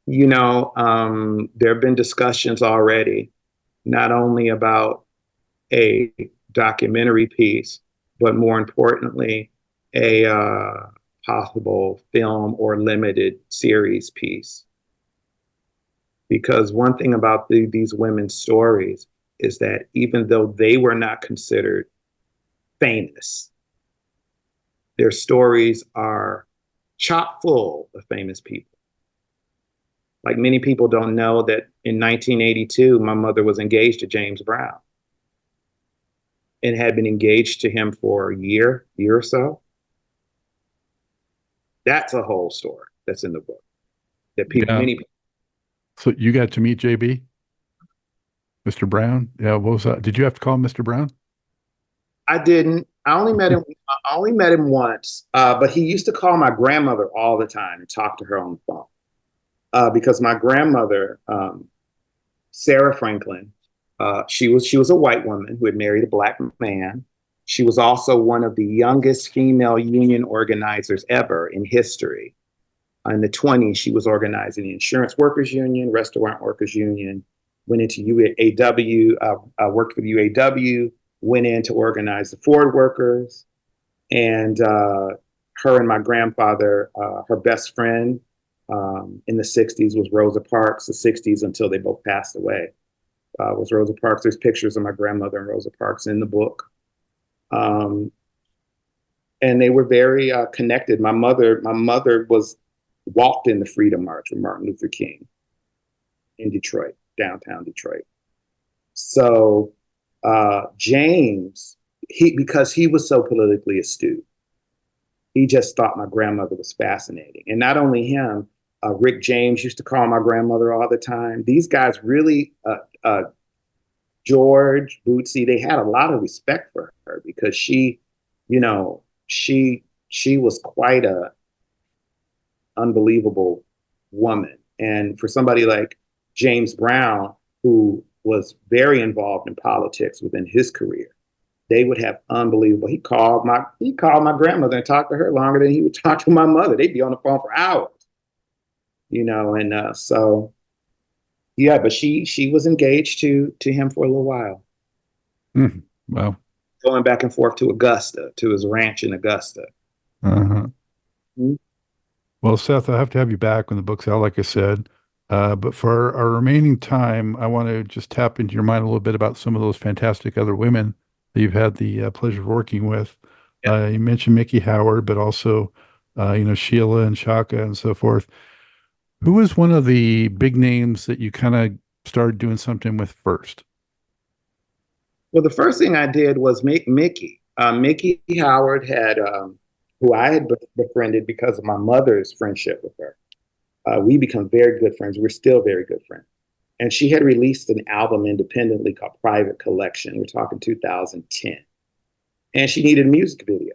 There have been discussions already, not only about a documentary piece, but more importantly, a possible film or limited series piece. Because one thing about these women's stories is that even though they were not considered famous, their stories are chock full of famous people. Like, many people don't know that in 1982, my mother was engaged to James Brown and had been engaged to him for a year or so. That's a whole story that's in the book that Yeah. many people. So you got to meet JB, Mr. Brown. Yeah. What was that? Did you have to call him Mr. Brown? I didn't. I only met him. I only met him once, but he used to call my grandmother all the time and talk to her on the phone because my grandmother, Sarah Franklin, she was a white woman who had married a black man. She was also one of the youngest female union organizers ever in history. In the 20s, she was organizing the Insurance Workers Union, Restaurant Workers Union, went into UAW, worked for the UAW, went in to organize the Ford workers. And her and my grandfather, her best friend in the 60s was Rosa Parks, the 60s until they both passed away, was Rosa Parks. There's pictures of my grandmother and Rosa Parks in the book. And they were very connected. My mother walked in the Freedom March with Martin Luther King in Detroit, downtown Detroit. So James, because he was so politically astute, he just thought my grandmother was fascinating. And not only him, Rick James used to call my grandmother all the time. These guys really, George, Bootsy, they had a lot of respect for her because she, you know, she was quite a unbelievable woman. And for somebody like James Brown, who was very involved in politics within his career, they would have unbelievable. He called my grandmother and talked to her longer than he would talk to my mother. They'd be on the phone for hours, and so yeah, but she was engaged to him for a little while. Mm, wow. Going back and forth to Augusta, to his ranch in Augusta. Uh-huh. Mm-hmm. Well, Seth, I have to have you back when the book's out, like I said. But for our remaining time, I want to just tap into your mind a little bit about some of those fantastic other women that you've had the pleasure of working with. Yeah. You mentioned Miki Howard, but also, Sheila and Shaka and so forth. Who was one of the big names that you kind of started doing something with first? Well, the first thing I did was make Miki. Miki Howard had, who I had befriended because of my mother's friendship with her. We become very good friends. We're still very good friends. And she had released an album independently called Private Collection. We're talking 2010. And she needed a music video.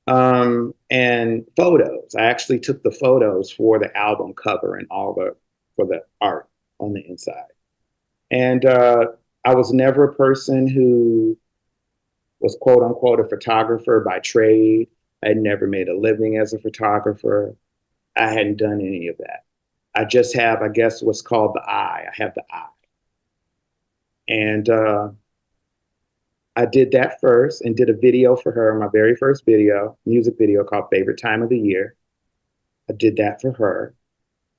And photos. I actually took the photos for the album cover and for the art on the inside. And I was never a person who was quote unquote a photographer by trade. I had never made a living as a photographer. I hadn't done any of that. I just have, I guess, what's called the eye. I have the eye. And I did that first and did a video for her, my very first video, music video called Favorite Time of the Year. I did that for her.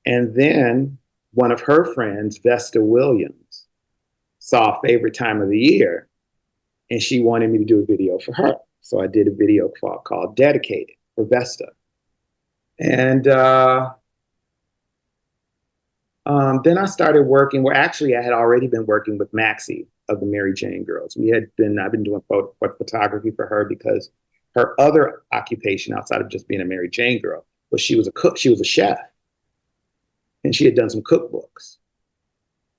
And then one of her friends, Vesta Williams, saw Favorite Time of the Year and she wanted me to do a video for her. So I did a video called Dedicated for Vesta. And then I started working. Well, actually, I had already been working with Maxi of the Mary Jane Girls. I've been doing photography for her because her other occupation outside of just being a Mary Jane girl was she was a cook. She was a chef, and she had done some cookbooks.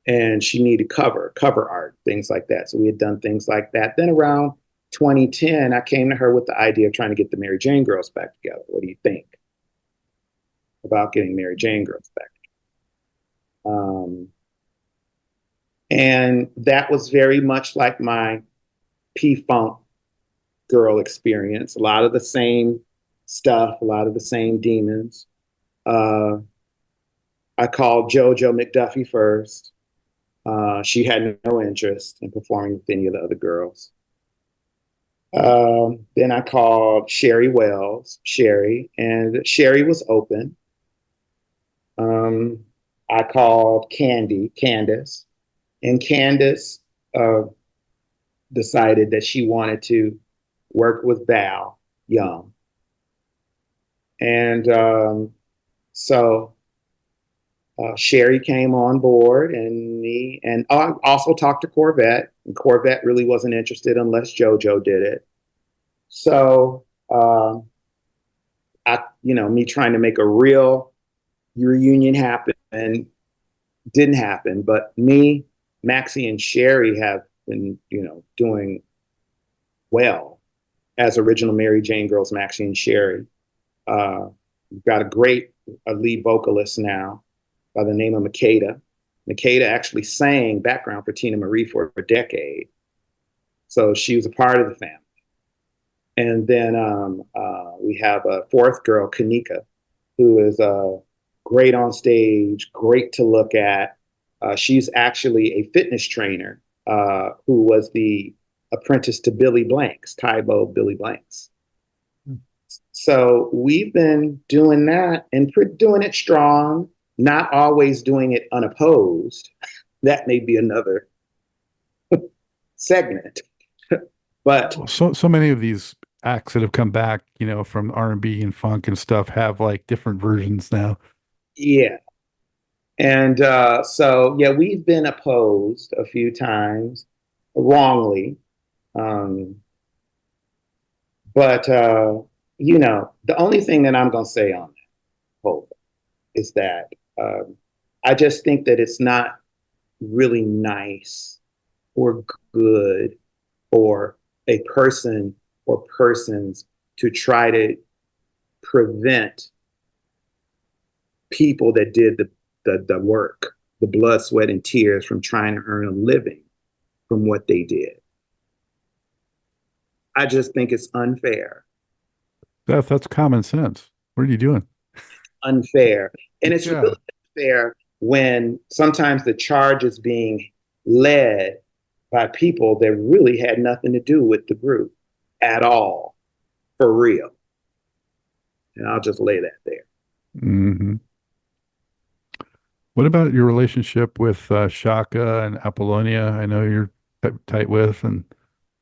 And she needed cover art, things like that. So we had done things like that. Then around 2010, I came to her with the idea of trying to get the Mary Jane Girls back together. What do you think about getting Mary Jane Girls back? And that was very much like my P-Funk girl experience. A lot of the same stuff, a lot of the same demons. I called JoJo McDuffie first. She had no interest in performing with any of the other girls. Then I called Sherry Wells, and Sherry was open. I called Candace, and Candace decided that she wanted to work with Val Young. And so Sherry came on board, and I also talked to Corvette, and Corvette really wasn't interested unless JoJo did it. So me trying to make a real reunion happen didn't happen. But me, Maxi, and Sherry have been, doing well as original Mary Jane girls, Maxi and Sherry. We've got a great lead vocalist now by the name of Makeda. Makeda actually sang background for Tina Marie for a decade. So she was a part of the family. And then we have a fourth girl, Kanika, who is great on stage, great to look at. She's actually a fitness trainer who was the apprentice to Billy Blanks, Tybo Billy Blanks. So we've been doing that and doing it strong, not always doing it unopposed. That may be another segment. But so many of these acts that have come back, from R&B and funk and stuff have like different versions now. Yeah. And we've been opposed a few times wrongly. But the only thing that I'm going to say on that whole is that I just think that it's not really nice or good for a person or persons to try to prevent people that did the work, the blood, sweat, and tears from trying to earn a living from what they did. I just think it's unfair. Beth, that's common sense. What are you doing? Unfair. And it's really unfair when sometimes the charge is being led by people that really had nothing to do with the group at all, for real. And I'll just lay that there. Mm-hmm. What about your relationship with Shaka and Apollonia? I know you're tight with. And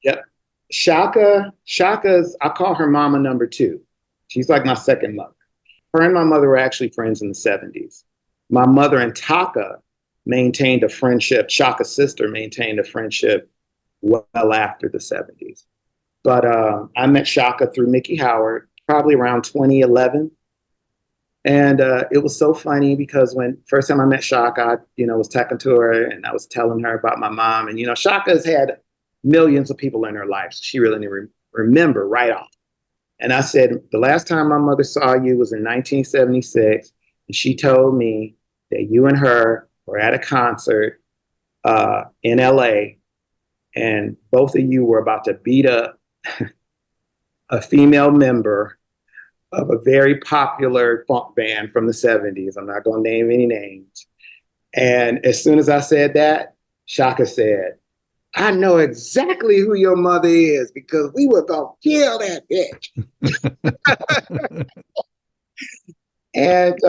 yep. Shaka's, I call her mama number 2. She's like my second mother. Her and my mother were actually friends in the 70s. My mother and Taka maintained a friendship. Shaka's sister maintained a friendship well after the 70s. But I met Shaka through Miki Howard, probably around 2011. And it was so funny because when first time I met Shaka, I, was talking to her and I was telling her about my mom. And, Shaka's had millions of people in her life. So she really didn't remember right off. And I said, the last time my mother saw you was in 1976. And she told me that you and her were at a concert in LA. And both of you were about to beat up a female member of a very popular funk band from the 70s. I'm not going to name any names. And as soon as I said that, Shaka said, I know exactly who your mother is because we were going to kill that bitch. And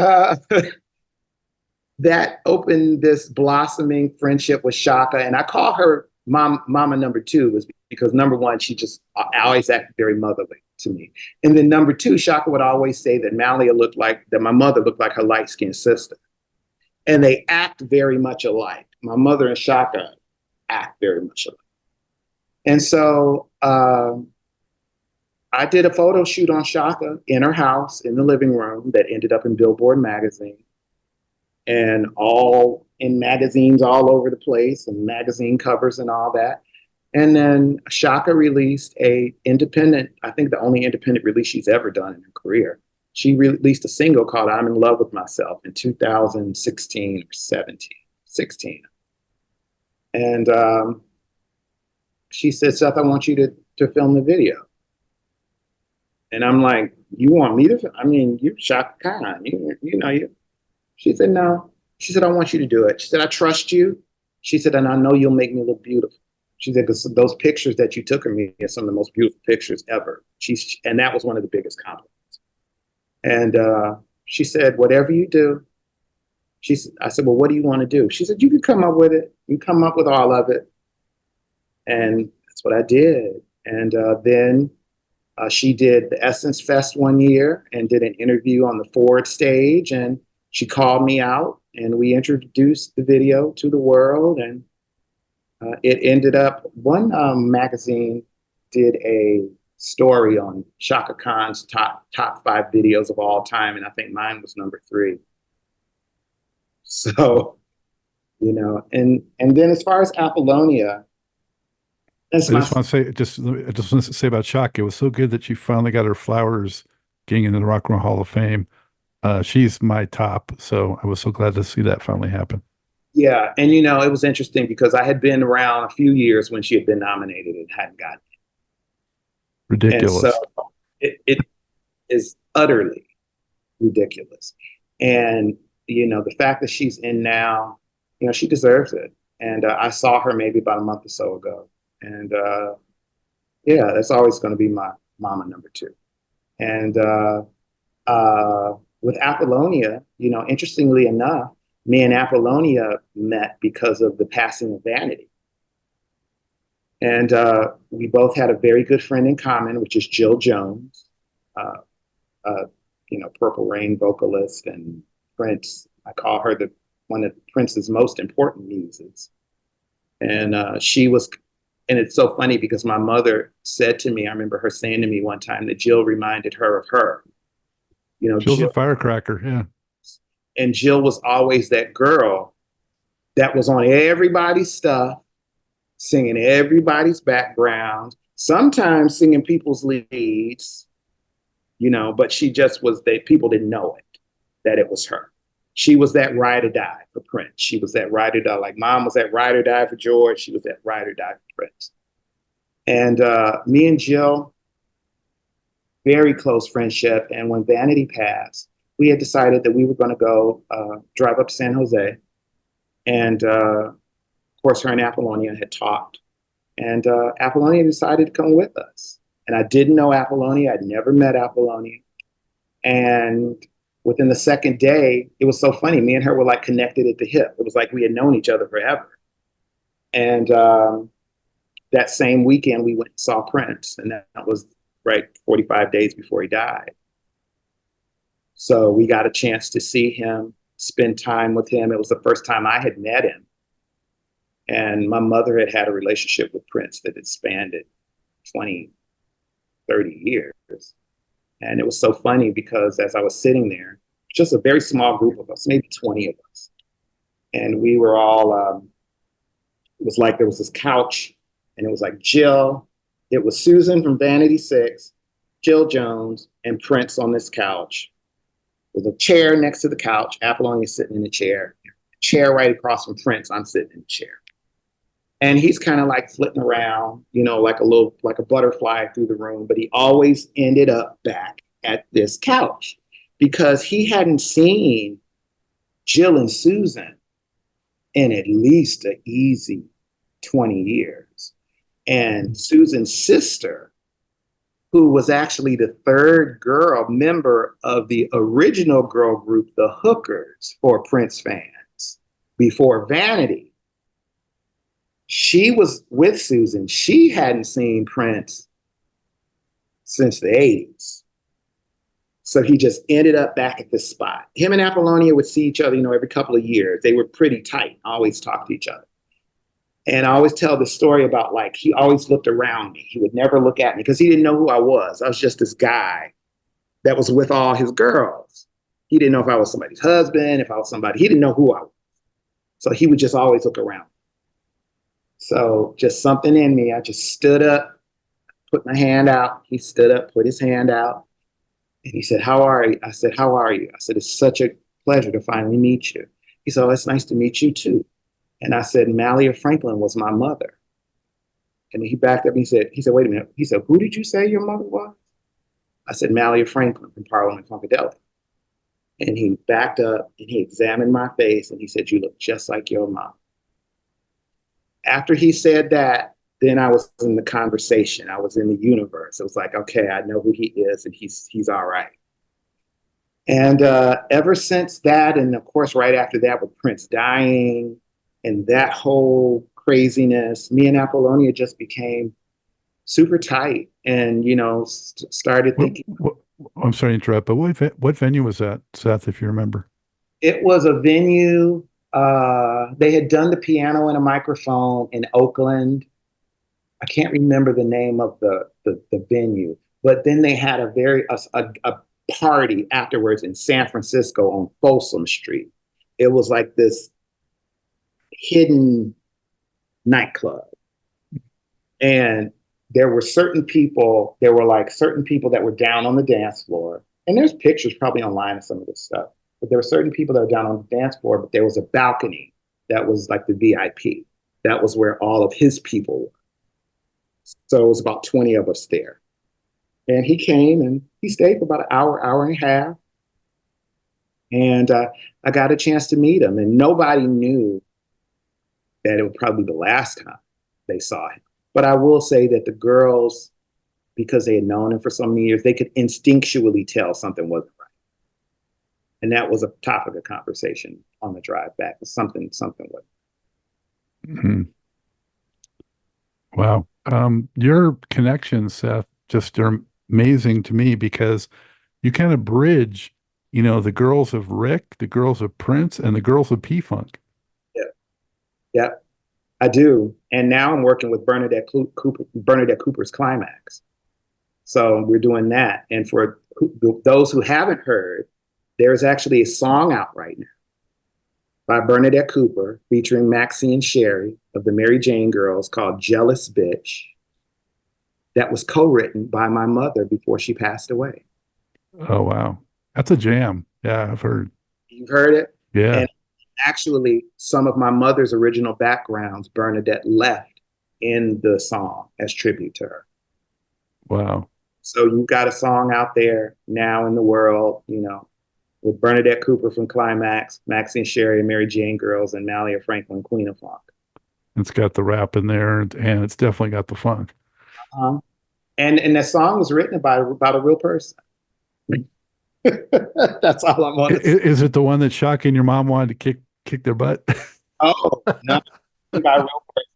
that opened this blossoming friendship with Shaka. And I call her mama number 2 was because number 1, she just always acted very motherly to me. And then number 2, Shaka would always say that my mother looked like her light-skinned sister. And they act very much alike. My mother and Shaka act very much alike. And so I did a photo shoot on Shaka in her house in the living room that ended up in Billboard magazine and all in magazines all over the place and magazine covers and all that. And then Shaka released I think the only independent release she's ever done in her career. She released a single called I'm in Love with Myself in 2016 or 16. And she said, Seth, I want you to film the video. And I'm like, you want me to? You're Shaka Khan. You. She said, no. She said, I want you to do it. She said, I trust you. She said, and I know you'll make me look beautiful. She said, because those pictures that you took of me are some of the most beautiful pictures ever. And that was one of the biggest compliments. And she said, whatever you do. I said, well, what do you want to do? She said, you can come up with it. You come up with all of it. And that's what I did. And then she did the Essence Fest one year and did an interview on the Ford stage. And she called me out and we introduced the video to the world. And it ended up, one magazine did a story on Shaka Khan's top 5 videos of all time, and I think mine was number 3. So, and then as far as Apollonia, that's I my just want to say, I just want to say about Shaka. It was so good that she finally got her flowers getting into the Rock and Roll Hall of Fame. She's my top, so I was so glad to see that finally happen. yeah, and it was interesting because I had been around a few years when she had been nominated and hadn't gotten it, and so Ridiculous. it is utterly ridiculous. And the fact that she's in now, she deserves it. And I saw her maybe about a month or so ago, and yeah, that's always going to be my mama number 2. And with Apollonia, interestingly enough, me and Apollonia met because of the passing of Vanity. And we both had a very good friend in common, which is Jill Jones, uh, uh, Purple Rain vocalist and Prince. I call her one of Prince's most important muses. And she was, and it's so funny because my mother said to me, I remember her saying to me one time that Jill reminded her of her. Jill's a Jill, firecracker. Yeah. and Jill was always that girl that was on everybody's stuff, singing everybody's background, sometimes singing people's leads, but she just was, people didn't know it, that it was her. She was that ride or die for Prince. She was that ride or die, like Mom was that ride or die for George. She was that ride or die for Prince. And me and Jill, very close friendship. And when Vanity passed, we had decided that we were going to go drive up to San Jose. And of course, her and Apollonia had talked. And Apollonia decided to come with us. And I didn't know Apollonia. I'd never met Apollonia. And within the second day, it was so funny. Me and her were like connected at the hip. It was like we had known each other forever. And that same weekend, we went and saw Prince. And that was right 45 days before he died. So we got a chance to see him, spend time with him. It was the first time I had met him. And my mother had had a relationship with Prince that had spanned 20, 30 years. And it was so funny because as I was sitting there, just a very small group of us, maybe 20 of us. And we were all, it was like there was this couch and it was like Jill, it was Susan from Vanity 6, Jill Jones, and Prince on this couch. With a chair next to the couch, Apollonia sitting in the chair right across from Prince, I'm sitting in the chair. And he's kind of like flitting around, like a butterfly through the room, but he always ended up back at this couch because he hadn't seen Jill and Susan in at least an easy 20 years. And Susan's sister, who was actually the third girl member of the original girl group, the Hookers, for Prince fans, before Vanity, she was with Susan. She hadn't seen Prince since the 80s. So he just ended up back at this spot. Him and Apollonia would see each other, every couple of years. They were pretty tight, always talked to each other. And I always tell the story about like, he always looked around me. He would never look at me because he didn't know who I was. I was just this guy that was with all his girls. He didn't know if I was somebody's husband, if I was somebody, he didn't know who I was. So he would just always look around. So just something in me, I just stood up, put my hand out. He stood up, put his hand out. And he said, "How are you?" I said, "How are you?" I said, "It's such a pleasure to finally meet you." He said, "Oh, it's nice to meet you too." And I said, "Malia Franklin was my mother." And he backed up and he said, "Wait a minute." He said, "Who did you say your mother was?" I said, "Malia Franklin from Parliament-Funkadelic." And he backed up and he examined my face and he said, "You look just like your mom." After he said that, then I was in the conversation. I was in the universe. It was like, okay, I know who he is and he's all right. And ever since that, and of course, right after that with Prince dying and that whole craziness, me and Apollonia just became super tight and, started thinking. I'm sorry to interrupt, but what venue was that, Seth, if you remember? It was a venue. They had done the piano and a microphone in Oakland. I can't remember the name of the venue, but then they had a party afterwards in San Francisco on Folsom Street. It was like this hidden nightclub. And there were certain people that were down on the dance floor. And there's pictures probably online of some of this stuff. But there were certain people that were down on the dance floor, but there was a balcony that was like the VIP. That was where all of his people were. So it was about 20 of us there. And he came and he stayed for about an hour, hour and a half. And I got a chance to meet him. And nobody knew that it would probably be the last time they saw him. But I will say that the girls, because they had known him for so many years, they could instinctually tell something wasn't right. And that was a topic of conversation on the drive back. Something was. Mm-hmm. Wow. Your connections, Seth, just are amazing to me because you kind of bridge, the girls of Rick, the girls of Prince, and the girls of P-Funk. Yeah. Yeah, I do. And now I'm working with Bernadette Cooper's Climax. So we're doing that. And for those who haven't heard, there's actually a song out right now by Bernadette Cooper featuring Maxi and Sherry of the Mary Jane Girls called Jealous Bitch, that was co-written by my mother before she passed away. Oh, wow. That's a jam. Yeah, I've heard. You've heard it? Yeah. And actually, some of my mother's original backgrounds, Bernadette left in the song as tribute to her. Wow. So you've got a song out there now in the world, with Bernadette Cooper from Climax, Maxi and Sherry, Mary Jane Girls, and Malia Franklin, Queen of Funk. It's got the rap in there, and it's definitely got the funk. And that song was written about a real person. That's all I'm on. Is it the one that Shaka and your mom wanted to kick their butt? Oh, no, about a real person.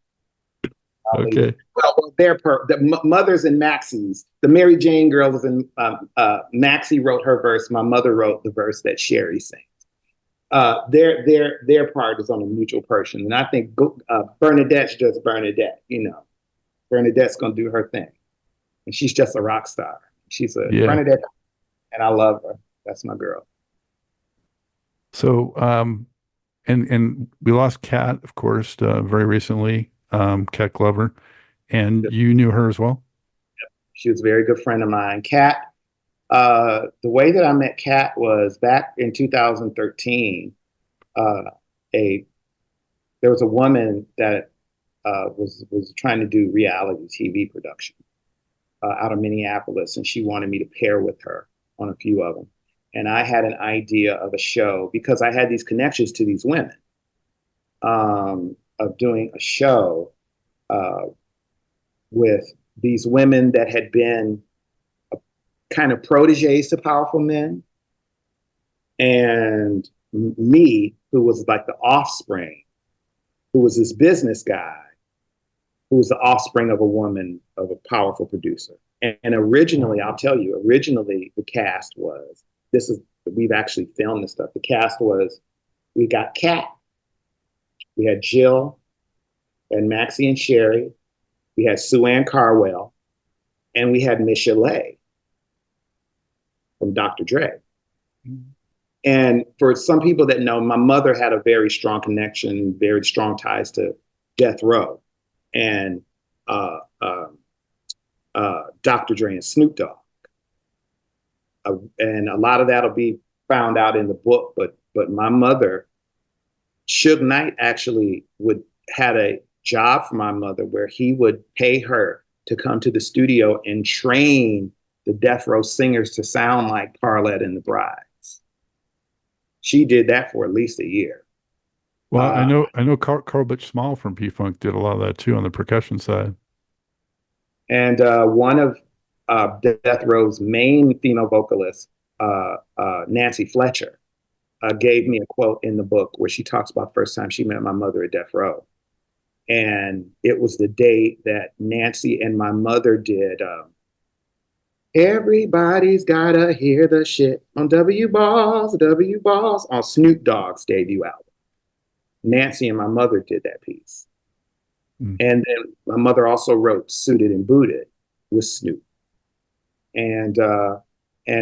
Okay. Well, the mothers and Maxi's, the Mary Jane Girls, and Maxi wrote her verse. My mother wrote the verse that Sherry sings. Their part is on a mutual person, and I think Bernadette's just Bernadette. Bernadette's gonna do her thing, and she's just a rock star. She's Bernadette, and I love her. That's my girl. So, and we lost Kat, of course, very recently. Kat Glover, and you knew her as well. Yep. She was a very good friend of mine. Kat, the way that I met Kat was back in 2013. There was a woman that was trying to do reality TV production out of Minneapolis, and she wanted me to pair with her on a few of them. And I had an idea of a show because I had these connections to these women of doing a show with these women that had been kind of proteges to powerful men, and me, who was like the offspring, who was this business guy, who was the offspring of a woman, of a powerful producer. And originally, I'll tell you, the cast was, we've actually filmed this stuff. The cast was, we got Kat, we had Jill, and Maxi and Sherry, we had Sue Ann Carwell, and we had Miss Sheila E from Dr. Dre. Mm-hmm. And for some people that know, my mother had a very strong connection, very strong ties to Death Row and Dr. Dre and Snoop Dogg. And a lot of that'll be found out in the book, but my mother, Suge Knight actually had a job for my mother where he would pay her to come to the studio and train the Death Row singers to sound like Parlet and the Brides. She did that for at least a year. Well, I know Carl Butch Small from P-Funk did a lot of that too on the percussion side. And one of Death Row's main female vocalists, Nancy Fletcher, gave me a quote in the book where she talks about the first time she met my mother at Death Row. And it was the day that Nancy and my mother did Everybody's Gotta Hear the Shit on W Balls on Snoop Dogg's debut album. Nancy and my mother did that piece. Mm. And then my mother also wrote Suited and Booted with Snoop. And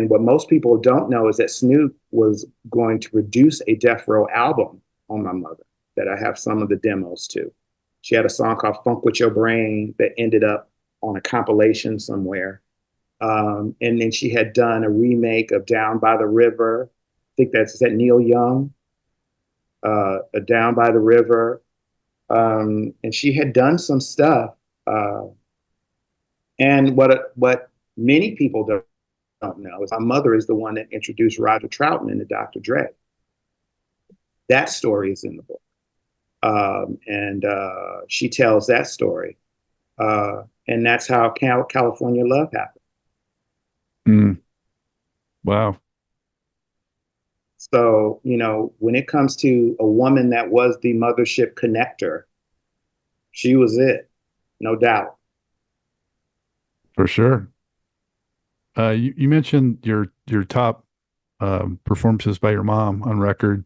what most people don't know is that Snoop was going to produce a Death Row album on my mother that I have some of the demos to. She had a song called Funk With Your Brain that ended up on a compilation somewhere. And then she had done a remake of Down by the River. I think is that Neil Young? Down by the River. And she had done some stuff. And what many people don't know is my mother is the one that introduced Roger Troutman to Dr. Dre. That story is in the book. And she tells that story. And that's how California Love happened. Mm. Wow. So, when it comes to a woman that was the Mothership connector, she was it, no doubt. For sure. You mentioned your top performances by your mom on record.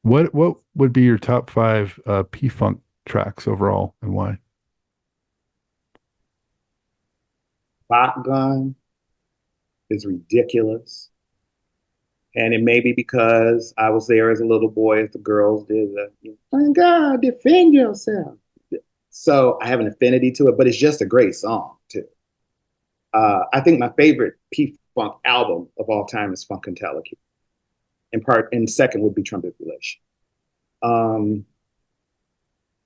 What would be your top 5 P-Funk tracks overall, and why? Shotgun is ridiculous. And it may be because I was there as a little boy as the girls did thank God, defend yourself. So I have an affinity to it, but it's just a great song too. I think my favorite P-Funk album of all time is Funkadelic. And second would be Trumpet-Relation. Are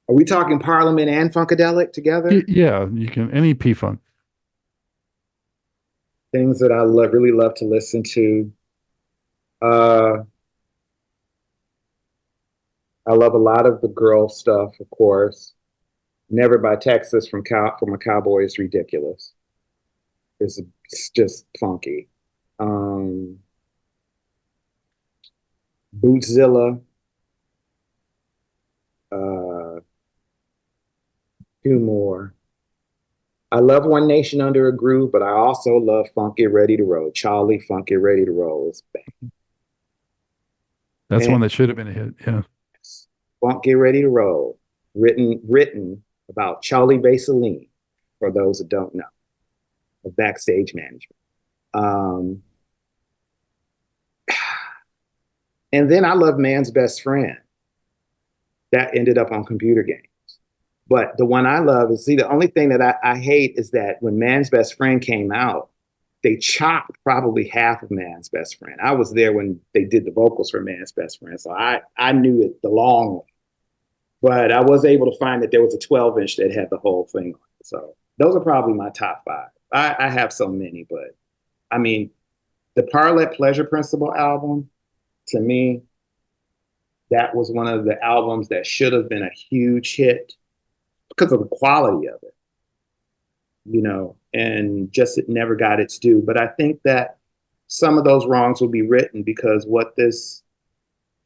we talking Parliament and Funkadelic together? Yeah, you can, any P-Funk. Things that I really love to listen to. I love a lot of the girl stuff, of course. Never by Texas from a Cowboy is ridiculous. It's just funky. Bootzilla. Two more. I love One Nation Under a Groove, but I also love Funk It Ready to Roll. Charlie, Funk It Ready to Roll is bang. That's one that should have been a hit. Yeah. Funk It Ready to Roll, written about Charlie Baseline, for those that don't know, of Backstage Management. And then I love Man's Best Friend. That ended up on Computer Games. But the one I love is, the only thing that I hate is that when Man's Best Friend came out, they chopped probably half of Man's Best Friend. I was there when they did the vocals for Man's Best Friend, so I knew it the long way. But I was able to find that there was a 12-inch that had the whole thing on it. So those are probably my top 5. I have so many, but I mean, the Parlet Pleasure Principle album, to me, that was one of the albums that should have been a huge hit because of the quality of it, and just it never got its due. But I think that some of those wrongs will be written, because what this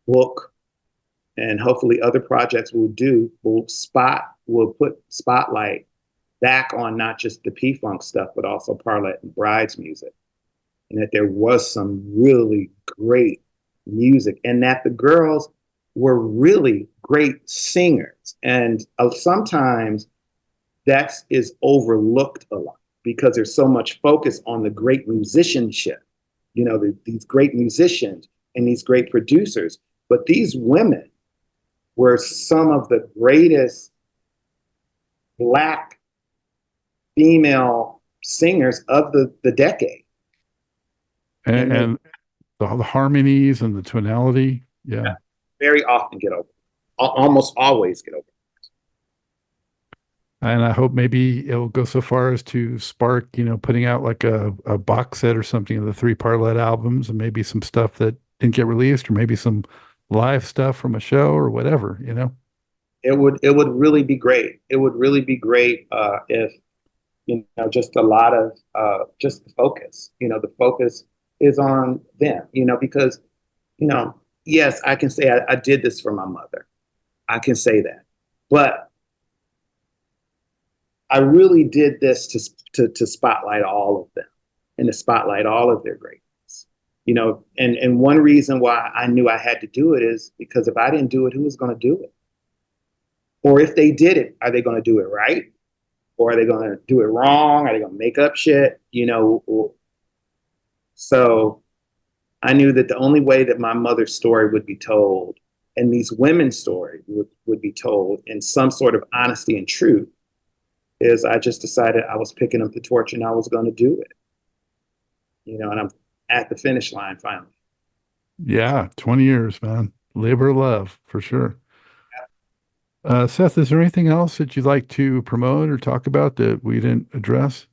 book and hopefully other projects will do will put spotlight back on not just the P-Funk stuff, but also Parlet and Bride's music. And that there was some really great music, and that the girls were really great singers. And sometimes that is overlooked a lot because there's so much focus on the great musicianship, these great musicians and these great producers. But these women were some of the greatest Black female singers of the decade. And the harmonies and the tonality. Yeah. Very often get over. Almost always get over. And I hope maybe it'll go so far as to spark, putting out like a box set or something of the 3 Parlet albums, and maybe some stuff that didn't get released, or maybe some live stuff from a show or whatever, It would really be great. It would really be great if, just a lot of just the focus, the focus is on them, because, yes, I can say I did this for my mother. I can say that. But I really did this to spotlight all of them and to spotlight all of their greatness. And one reason why I knew I had to do it is because if I didn't do it, who was going to do it? Or if they did it, are they going to do it right? Or are they going to do it wrong? Are they going to make up shit? So I knew that the only way that my mother's story would be told and these women's story would be told in some sort of honesty and truth is I just decided I was picking up the torch and I was going to do it. And I'm at the finish line finally. Yeah, 20 years, man. Labor of love, for sure. Seth, is there anything else that you'd like to promote or talk about that we didn't address?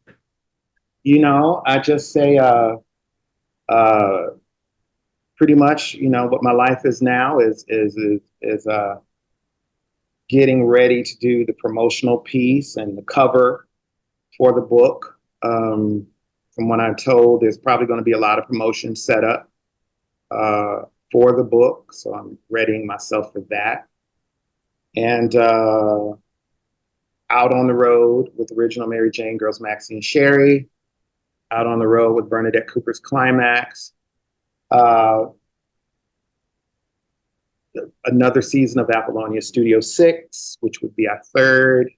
I just say uh, pretty much, what my life is now is getting ready to do the promotional piece and the cover for the book. From what I'm told, there's probably going to be a lot of promotion set up for the book, so I'm readying myself for that. And out on the road with original Mary Jane Girls, Maxi and Sherry. Out on the road with Bernadette Cooper's Climax. Another season of Apollonia Studio 6, which would be our third.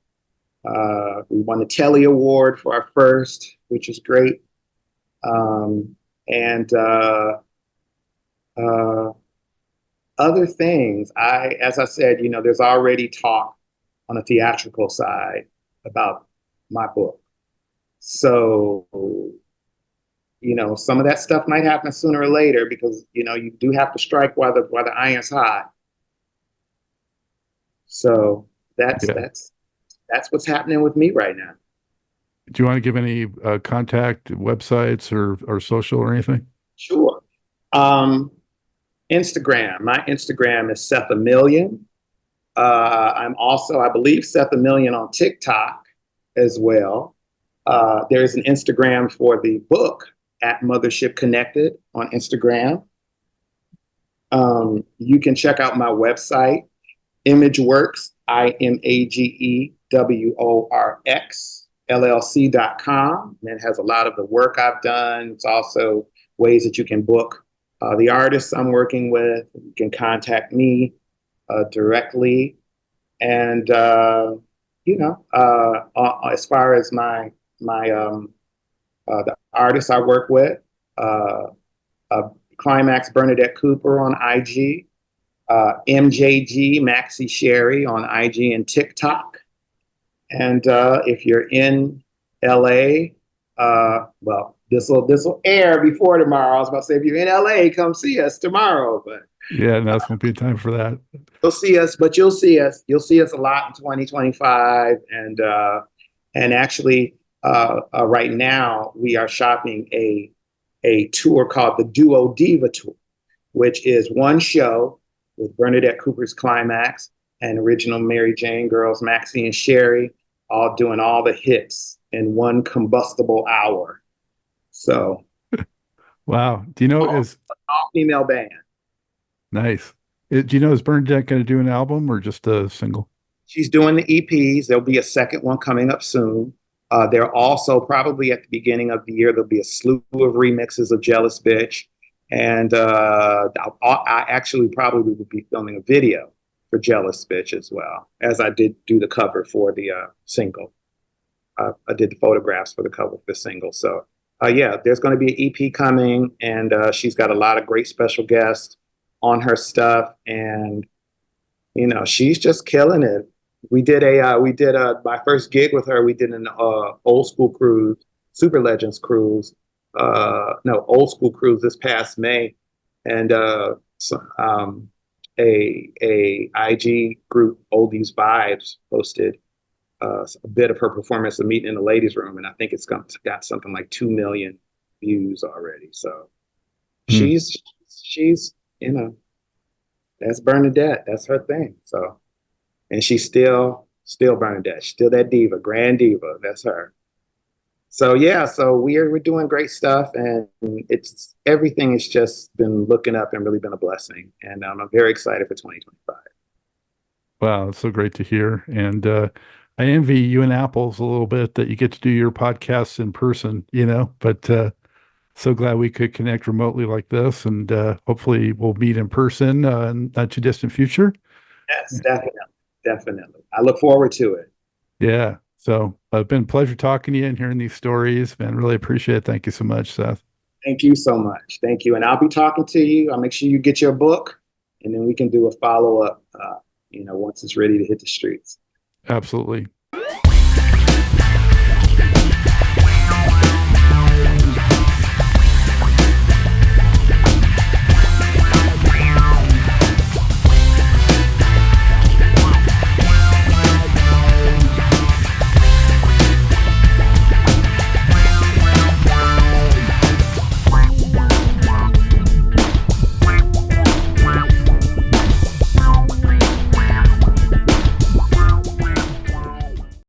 We won the Telly Award for our first, which is great. And other things, as I said, there's already talk on the theatrical side about my book. So, some of that stuff might happen sooner or later because, you do have to strike while the iron's hot. So that's what's happening with me right now. Do you want to give any contact websites or social or anything? Sure. Instagram. My Instagram is Seth a Million. I'm also, I believe, Seth a Million on TikTok as well. There's an Instagram for the book at Mothership Connected on Instagram. You can check out my website, ImageWorks, IMAGEWORX, LLC.com. And it has a lot of the work I've done. It's also ways that you can book the artists I'm working with. You can contact me directly. And, as far as the artists I work with, Climax Bernadette Cooper on IG, MJG Maxi Sherry on IG and TikTok. And if you're in LA, well, this will air before tomorrow. I was about to say, if you're in LA, come see us tomorrow. But yeah, no, it's won't be time for that. You'll see us, but you'll see us. You'll see us a lot in 2025. And actually, right now we are shopping a tour called the Duo Diva Tour, which is one show with Bernadette Cooper's Climax and original Mary Jane Girls, Maxi and Sherry, all doing all the hits in one combustible hour. So, wow. Do you know is all female band? Nice. Do you know is Bernadette going to do an album or just a single? She's doing the EPs. There'll be a second one coming up soon. There also probably at the beginning of the year there'll be a slew of remixes of Jealous Bitch. And I actually probably will be filming a video for Jealous Bitch as well, as I did do the cover for the single. I did the photographs for the cover for the single. So, yeah, there's going to be an EP coming, and she's got a lot of great special guests on her stuff. And, she's just killing it. We did my first gig with her. We did an old school cruise, Super Legends cruise. Old school cruise this past May, and a IG group, Oldies Vibes, posted a bit of her performance of Meeting in the Ladies Room, and I think it's got something like 2 million views already. So she's that's Bernadette, that's her thing. So, and she's still Bernadette, she's still that diva, grand diva, that's her. So yeah, so we're doing great stuff, and everything has just been looking up and really been a blessing, and I'm very excited for 2025. Wow, it's so great to hear, and I envy you and Apples a little bit that you get to do your podcasts in person, But so glad we could connect remotely like this, and hopefully we'll meet in person in not too distant future. Yes, definitely. definitely. I look forward to it. Yeah. So it's been a pleasure talking to you and hearing these stories, man. Really appreciate it. Thank you so much, Seth. Thank you so much. Thank you. And I'll be talking to you. I'll make sure you get your book, and then we can do a follow up, once it's ready to hit the streets. Absolutely.